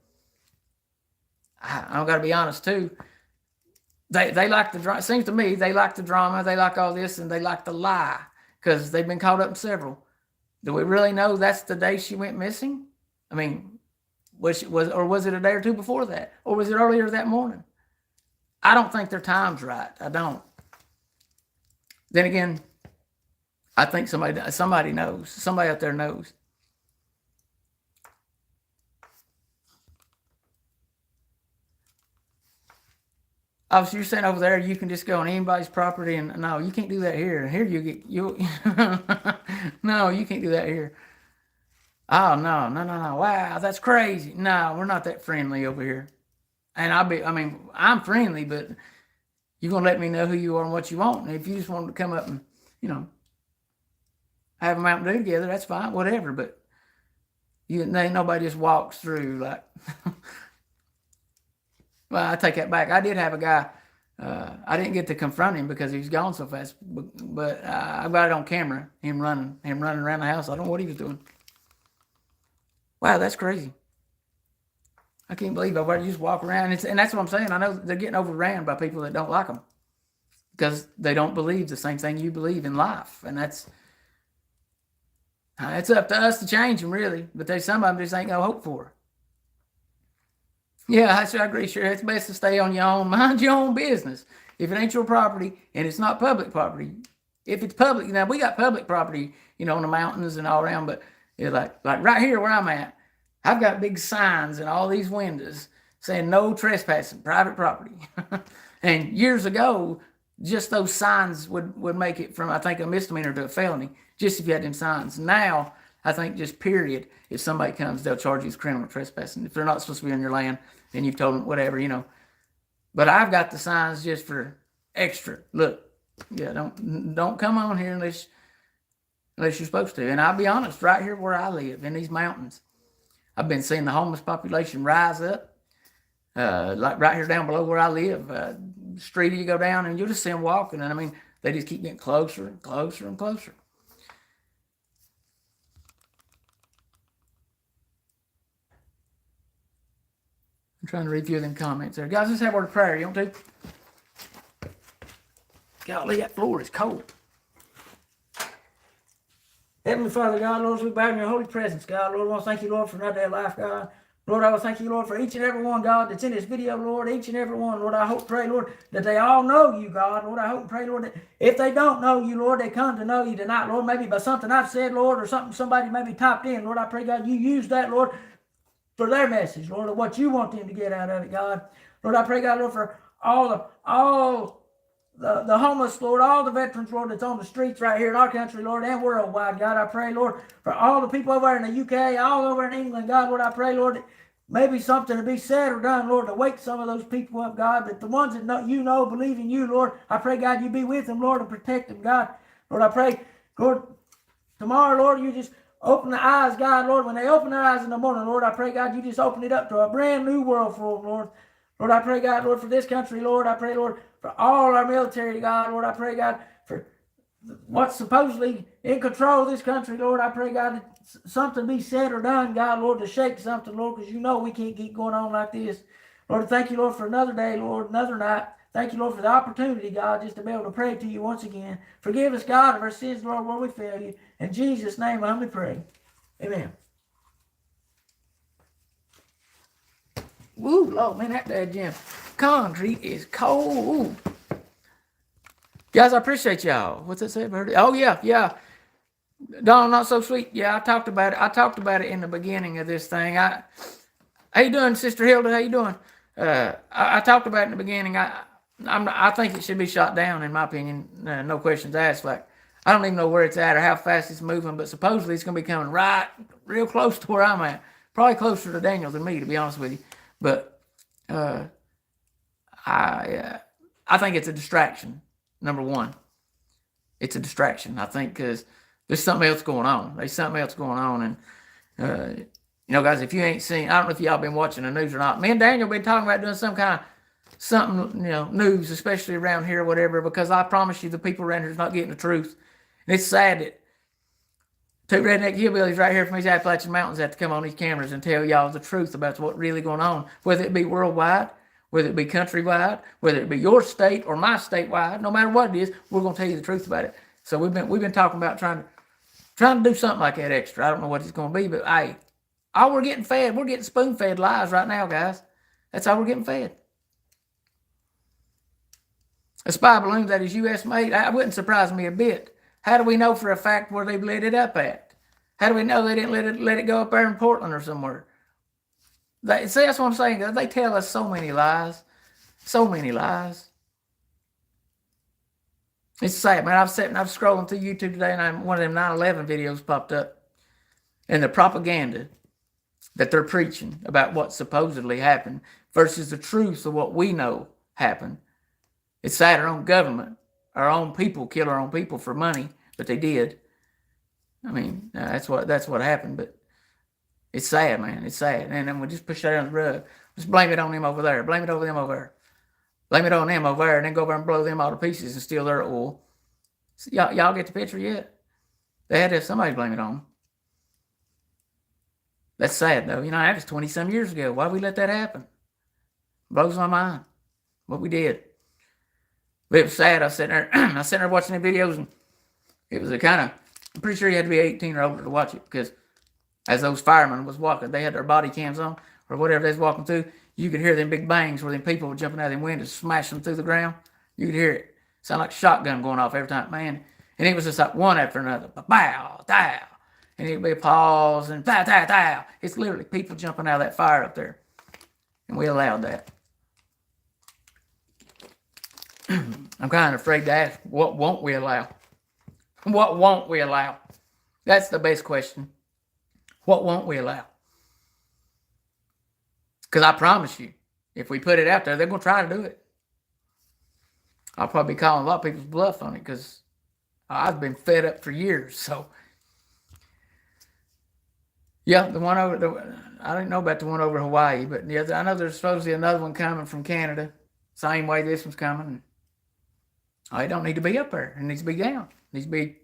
I got to be honest too. They like the drama. It seems to me they like the drama. They like all this, and they like the lie because they've been caught up in several. Do we really know that's the day she went missing? I mean, was it a day or two before that, or was it earlier that morning? I don't think their time's right. I don't. Then again, I think somebody knows. Somebody out there knows. Oh, so you're saying over there you can just go on anybody's property and no, you can't do that here. Here you no, you can't do that here. Oh no. Wow, that's crazy. No, we're not that friendly over here. And I'm friendly, but you're gonna let me know who you are and what you want. And if you just want to come up and, have a Mountain Dew together, that's fine, whatever. But nobody just walks through like well, I take that back. I did have a guy. I didn't get to confront him because he was gone so fast. But I got it on camera. Him running around the house. I don't know what he was doing. Wow, that's crazy. I can't believe you just walk around. And that's what I'm saying. I know they're getting overran by people that don't like them because they don't believe the same thing you believe in life, and it's up to us to change them, really. But there's some of them just ain't no hope for. Yeah, I agree. Sure, it's best to stay on your own, mind your own business. If it ain't your property and it's not public property, if it's public, now we got public property, on the mountains and all around, but like right here where I'm at, I've got big signs in all these windows saying no trespassing, private property. And years ago, just those signs would make it from, I think, a misdemeanor to a felony, just if you had them signs. Now, I think just period, if somebody comes, they'll charge you with criminal trespassing. If they're not supposed to be on your land and you've told them whatever, But I've got the signs just for extra. Look, yeah, don't come on here unless you're supposed to. And I'll be honest, right here where I live in these mountains, I've been seeing the homeless population rise up. Like right here down below where I live, street you go down and you'll just see them walking. And I mean, they just keep getting closer and closer and closer. I'm trying to read a few of them comments there. Guys, let's have a word of prayer. You want to? Golly, that floor is cold. Heavenly Father, God, Lord, as we bow in your holy presence, God, Lord, I want to thank you, Lord, for another day of life, God. Lord, I want to thank you, Lord, for each and every one, God, that's in this video, Lord, each and every one. Lord, I hope, pray, Lord, that they all know you, God. Lord, I hope and pray, Lord, that if they don't know you, Lord, they come to know you tonight, Lord, maybe by something I've said, Lord, or something somebody maybe typed in. Lord, I pray, God, you use that, Lord, for their message, Lord, of what you want them to get out of it, God. Lord, I pray, God, Lord, for all the homeless, Lord, all the veterans, Lord, that's on the streets right here in our country, Lord, and worldwide, God. I pray, Lord, for all the people over in the UK, all over in England, God, Lord, I pray, Lord, that maybe something to be said or done, Lord, to wake some of those people up, God, that the ones that believe in you, Lord, I pray, God, you be with them, Lord, and protect them, God. Lord, I pray, Lord, tomorrow, Lord, you just open the eyes, God, Lord. When they open their eyes in the morning, Lord, I pray, God, you just open it up to a brand new world for them, Lord. Lord, I pray, God, Lord, for this country, Lord. I pray, Lord, for all our military, God. Lord, I pray, God, for what's supposedly in control of this country, Lord. I pray, God, that something be said or done, God, Lord, to shake something, Lord, because we can't keep going on like this. Lord, thank you, Lord, for another day, Lord, another night. Thank you, Lord, for the opportunity, God, just to be able to pray to you once again. Forgive us, God, of our sins, Lord, where we fail you. In Jesus' name, I humbly pray. Amen. Woo, Lord, man, that dead gym concrete is cold. Guys, I appreciate y'all. What's that say, Birdie? Oh, yeah, yeah. Don, not so sweet. Yeah, I talked about it. I talked about it in the beginning of this thing. How you doing, Sister Hilda? How you doing? I talked about it in the beginning. I think it should be shot down, in my opinion. No questions asked. Like, I don't even know where it's at or how fast it's moving, but supposedly it's going to be coming right, real close to where I'm at. Probably closer to Daniel than me, to be honest with you. But I think it's a distraction. Number one, it's a distraction. I think because there's something else going on. There's something else going on, and guys, if you ain't seen, I don't know if y'all been watching the news or not. Me and Daniel been talking about doing some kind of something, news, especially around here, or whatever. Because I promise you, the people around here is not getting the truth, and it's sad that two redneck hillbillies right here from these Appalachian Mountains have to come on these cameras and tell y'all the truth about what's really going on, whether it be worldwide, whether it be countrywide, whether it be your state or my statewide. No matter what it is, we're going to tell you the truth about it. So we've been talking about trying to do something like that extra. I don't know what it's going to be, but hey, all we're getting fed, we're getting spoon-fed lies right now, guys. That's all we're getting fed. A spy balloon that is U.S. made, that wouldn't surprise me a bit. How do we know for a fact where they've lit it up at? How do we know they didn't let it go up there in Portland or somewhere? See, that's what I'm saying. They tell us so many lies. So many lies. It's sad, man. I was scrolling through YouTube today, and one of them 9/11 videos popped up. And the propaganda that they're preaching about what supposedly happened versus the truth of what we know happened. It's sad our own government, our own people kill our own people for money, but they did. I mean, that's what happened, but it's sad, man. It's sad. And then we just push that under the rug. Just blame it on them over there. Blame it on them over there. Blame it on them over there, and then go over and blow them all to pieces and steal their oil. So y'all get the picture yet? They had to have somebody blame it on. That's sad, though. That was 20-some years ago. Why we let that happen? Blows my mind what we did. But it was sad. I was sitting there watching the videos, and it was I'm pretty sure you had to be 18 or older to watch it, because as those firemen was walking, they had their body cams on, or whatever they was walking through, you could hear them big bangs where them people were jumping out of them windows, smashing through the ground. You could hear it. Sound like a shotgun going off every time, man. And it was just like one after another. Bow, dow. And it'd be a pause and dow, dow, dow. It's literally people jumping out of that fire up there. And we allowed that. I'm kind of afraid to ask, what won't we allow? What won't we allow? That's the best question. What won't we allow? Because I promise you, if we put it out there, they're going to try to do it. I'll probably be calling a lot of people's bluff on it, because I've been fed up for years. So, yeah, the one over, I didn't know about the one over Hawaii, but yeah, I know there's supposedly another one coming from Canada. Same way this one's coming. It don't need to be up there. It needs to be down. It needs to be,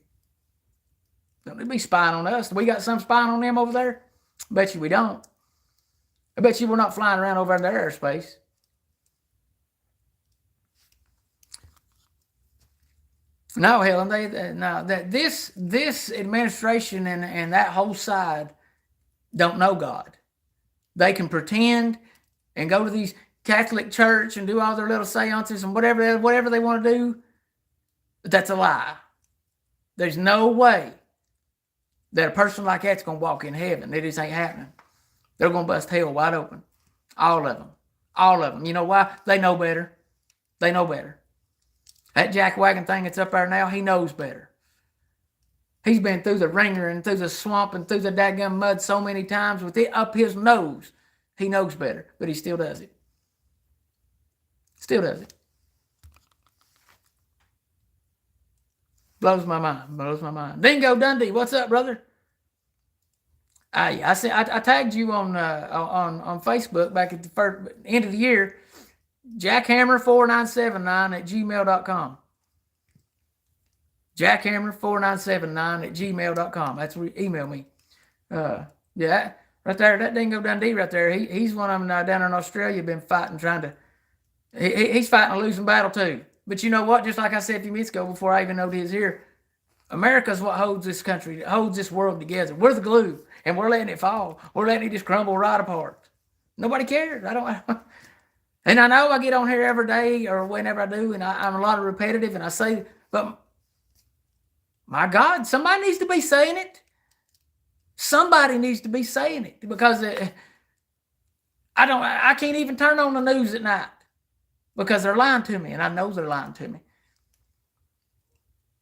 don't need to be spying on us. We got some spying on them over there? I bet you we don't. I bet you we're not flying around over in their airspace. No, Helen, that this administration and that whole side don't know God. They can pretend and go to these Catholic church and do all their little seances and whatever they want to do, but that's a lie. There's no way that a person like that's going to walk in heaven. It just ain't happening. They're going to bust hell wide open. All of them. All of them. You know why? They know better. They know better. That jackwagon thing that's up there now, he knows better. He's been through the ringer and through the swamp and through the daggum mud so many times with it up his nose. He knows better, but he still does it. Still does it. Blows my mind. Blows my mind. Dingo Dundee, what's up, brother? I tagged you on Facebook back at the end of the year. Jackhammer4979@gmail.com. Jackhammer4979@gmail.com. That's where you email me. Yeah, right there, that Dingo Dundee right there. He's one of them down in Australia. Been fighting, trying to. He's fighting a losing battle too. But you know what? Just like I said a few minutes ago, before I even know he was here, America's what holds this country, holds this world together. We're the glue, and we're letting it fall. We're letting it just crumble right apart. Nobody cares. I don't. And I know I get on here every day or whenever I do, and I'm a lot of repetitive, and I say, but my God, somebody needs to be saying it. Somebody needs to be saying it because I can't even turn on the news at night because they're lying to me, and I know they're lying to me.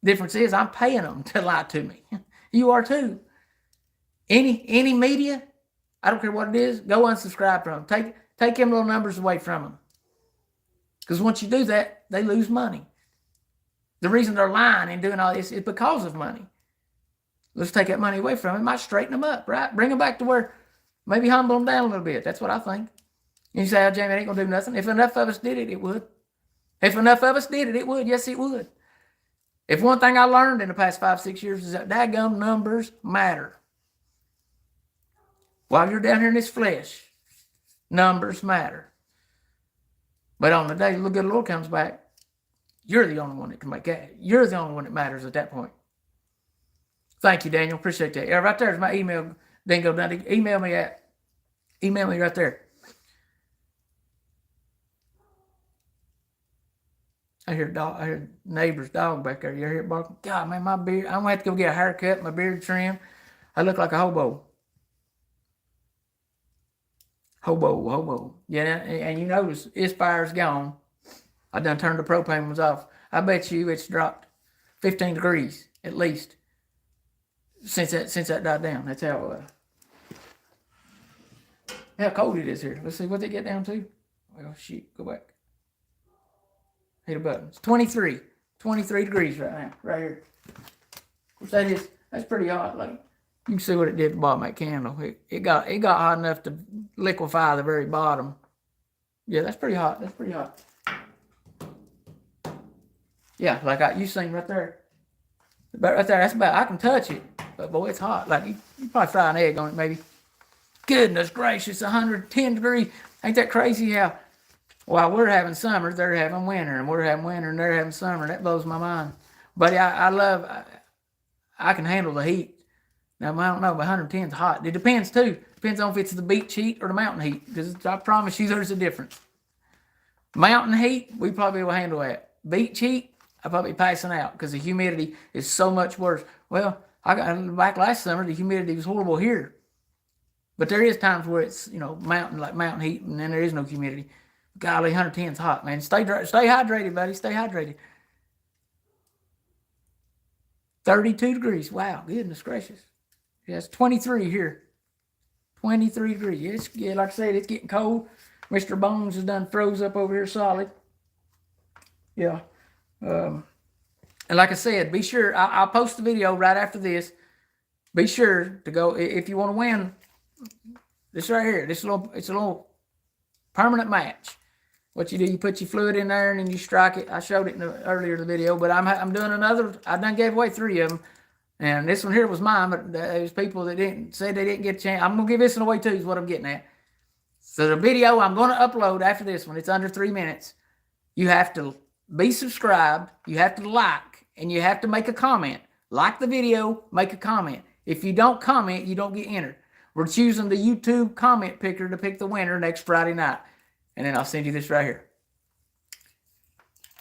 Difference is I'm paying them to lie to me. You are too. Any media, I don't care what it is, go unsubscribe from them. Take them little numbers away from them. Because once you do that, they lose money. The reason they're lying and doing all this is because of money. Let's take that money away from them. It might straighten them up, right? Bring them back to where, maybe humble them down a little bit. That's what I think. And you say, oh, Jamie, it ain't going to do nothing. If enough of us did it, it would. If enough of us did it, it would. Yes, it would. If one thing I learned in the past 5-6 years is that daggum numbers matter. While you're down here in this flesh, numbers matter. But on the day the good Lord comes back, you're the only one that can make that. You're the only one that matters at that point. Thank you, Daniel. Appreciate that. Yeah, right there's my email, Dingo Dundee. Email me right there. I hear neighbor's dog back there. You hear it barking? God, man, my beard. I'm gonna have to go get a haircut, my beard trimmed. I look like a hobo. Hobo. Yeah, and you notice his fire's gone. I done turned the propane ones off. I bet you it's dropped 15 degrees at least since that died down. That's how cold it is here. Let's see what they get down to. Oh shit, go back. Hit a button. It's 23 degrees right now, right here. Of course, that's pretty hot. Like you can see what it did at the bottom of that candle. It got hot enough to liquefy the very bottom. Yeah, that's pretty hot. Yeah, like you seen right there. Right there, that's about, I can touch it. But boy, it's hot. Like you probably fry an egg on it maybe. Goodness gracious, 110 degrees. Ain't that crazy how while we're having summer, they're having winter, and we're having winter, and they're having summer. That blows my mind. But I can handle the heat. Now, I don't know, but 110 is hot. It depends, too. Depends on if it's the beach heat or the mountain heat, because I promise you there's a difference. Mountain heat, we probably will handle that. Beach heat, I'll probably be passing out because the humidity is so much worse. Well, I got back last summer, the humidity was horrible here. But there is times where it's, mountain heat, and then there is no humidity. Golly, 110 is hot, man. Stay hydrated, buddy. Stay hydrated. 32 degrees. Wow, goodness gracious. Yeah, it's 23 here. 23 degrees. Yeah, like I said, it's getting cold. Mr. Bones has done froze up over here solid. Yeah. And like I said, be sure, I'll post the video right after this. Be sure to go, if you want to win, this right here, it's a little permanent match. What you do, you put your fluid in there and then you strike it. I showed it earlier in the video, but I'm doing another. I done gave away 3 of them, and this one here was mine. But there's people that said they didn't get a chance. I'm gonna give this one away too. Is what I'm getting at. So the video I'm gonna upload after this one, it's under 3 minutes. You have to be subscribed. You have to like, and you have to make a comment. Like the video, make a comment. If you don't comment, you don't get entered. We're choosing the YouTube comment picker to pick the winner next Friday night. And then I'll send you this right here.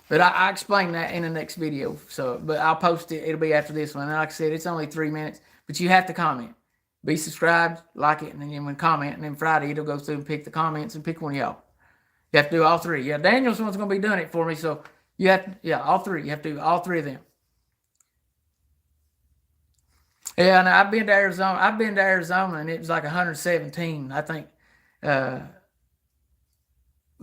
But I explain that in the next video. So, but I'll post it. It'll be after this one. And like I said, it's only 3 minutes. But you have to comment. Be subscribed, like it, and then when comment. And then Friday, it'll go through and pick the comments and pick one of y'all. You have to do all 3. Yeah, Daniel's one's going to be doing it for me. So you have to, all 3. You have to do all 3 of them. Yeah, and I've been to Arizona, and it was like 117, I think.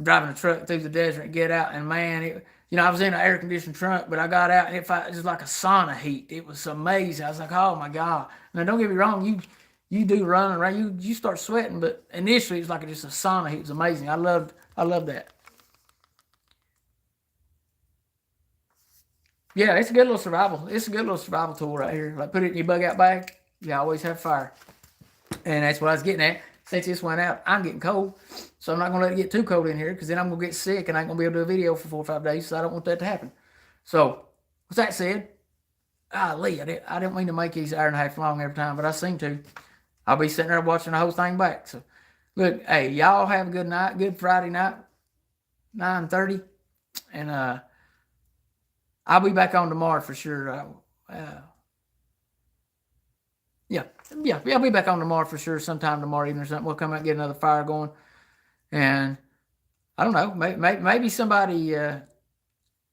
Driving a truck through the desert and get out, and man, I was in an air conditioned trunk, but I got out and it was like a sauna heat. It was amazing. I was like, oh my God. Now don't get me wrong, you do run around, you start sweating, but initially it's like just a sauna heat. It was amazing. I loved that. Yeah, it's a good little survival. It's a good little survival tool right here. Like put it in your bug out bag. You always have fire. And that's what I was getting at. Since this went out, I'm getting cold. So I'm not going to let it get too cold in here because then I'm going to get sick and I ain't going to be able to do a video for 4 or 5 days. So I don't want that to happen. So with that said, Lee, I didn't mean to make these 1.5 hours long every time, but I seem to. I'll be sitting there watching the whole thing back. So Look, hey, y'all have a good night, good Friday night, 9:30, and I'll be back on tomorrow for sure. Yeah, I'll be back on tomorrow for sure. Sometime tomorrow evening or something. We'll come out and get another fire going, and I don't know, maybe somebody.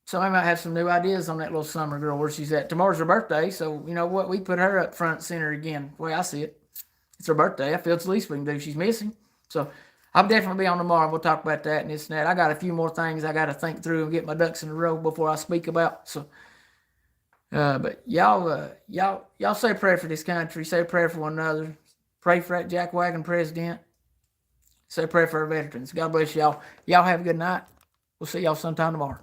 Somebody might have some new ideas on that little summer girl where she's at. Tomorrow's her birthday, so you know what? We put her up front center again. The way I see it, it's her birthday. I feel it's the least we can do. She's missing, so I'll definitely be on tomorrow. We'll talk about that and this and that. I got a few more things I got to think through and get my ducks in a row before I speak about. So, but y'all say a prayer for this country. Say a prayer for one another. Pray for that Jack Wagon president. Say a prayer for our veterans. God bless y'all. Y'all have a good night. We'll see y'all sometime tomorrow.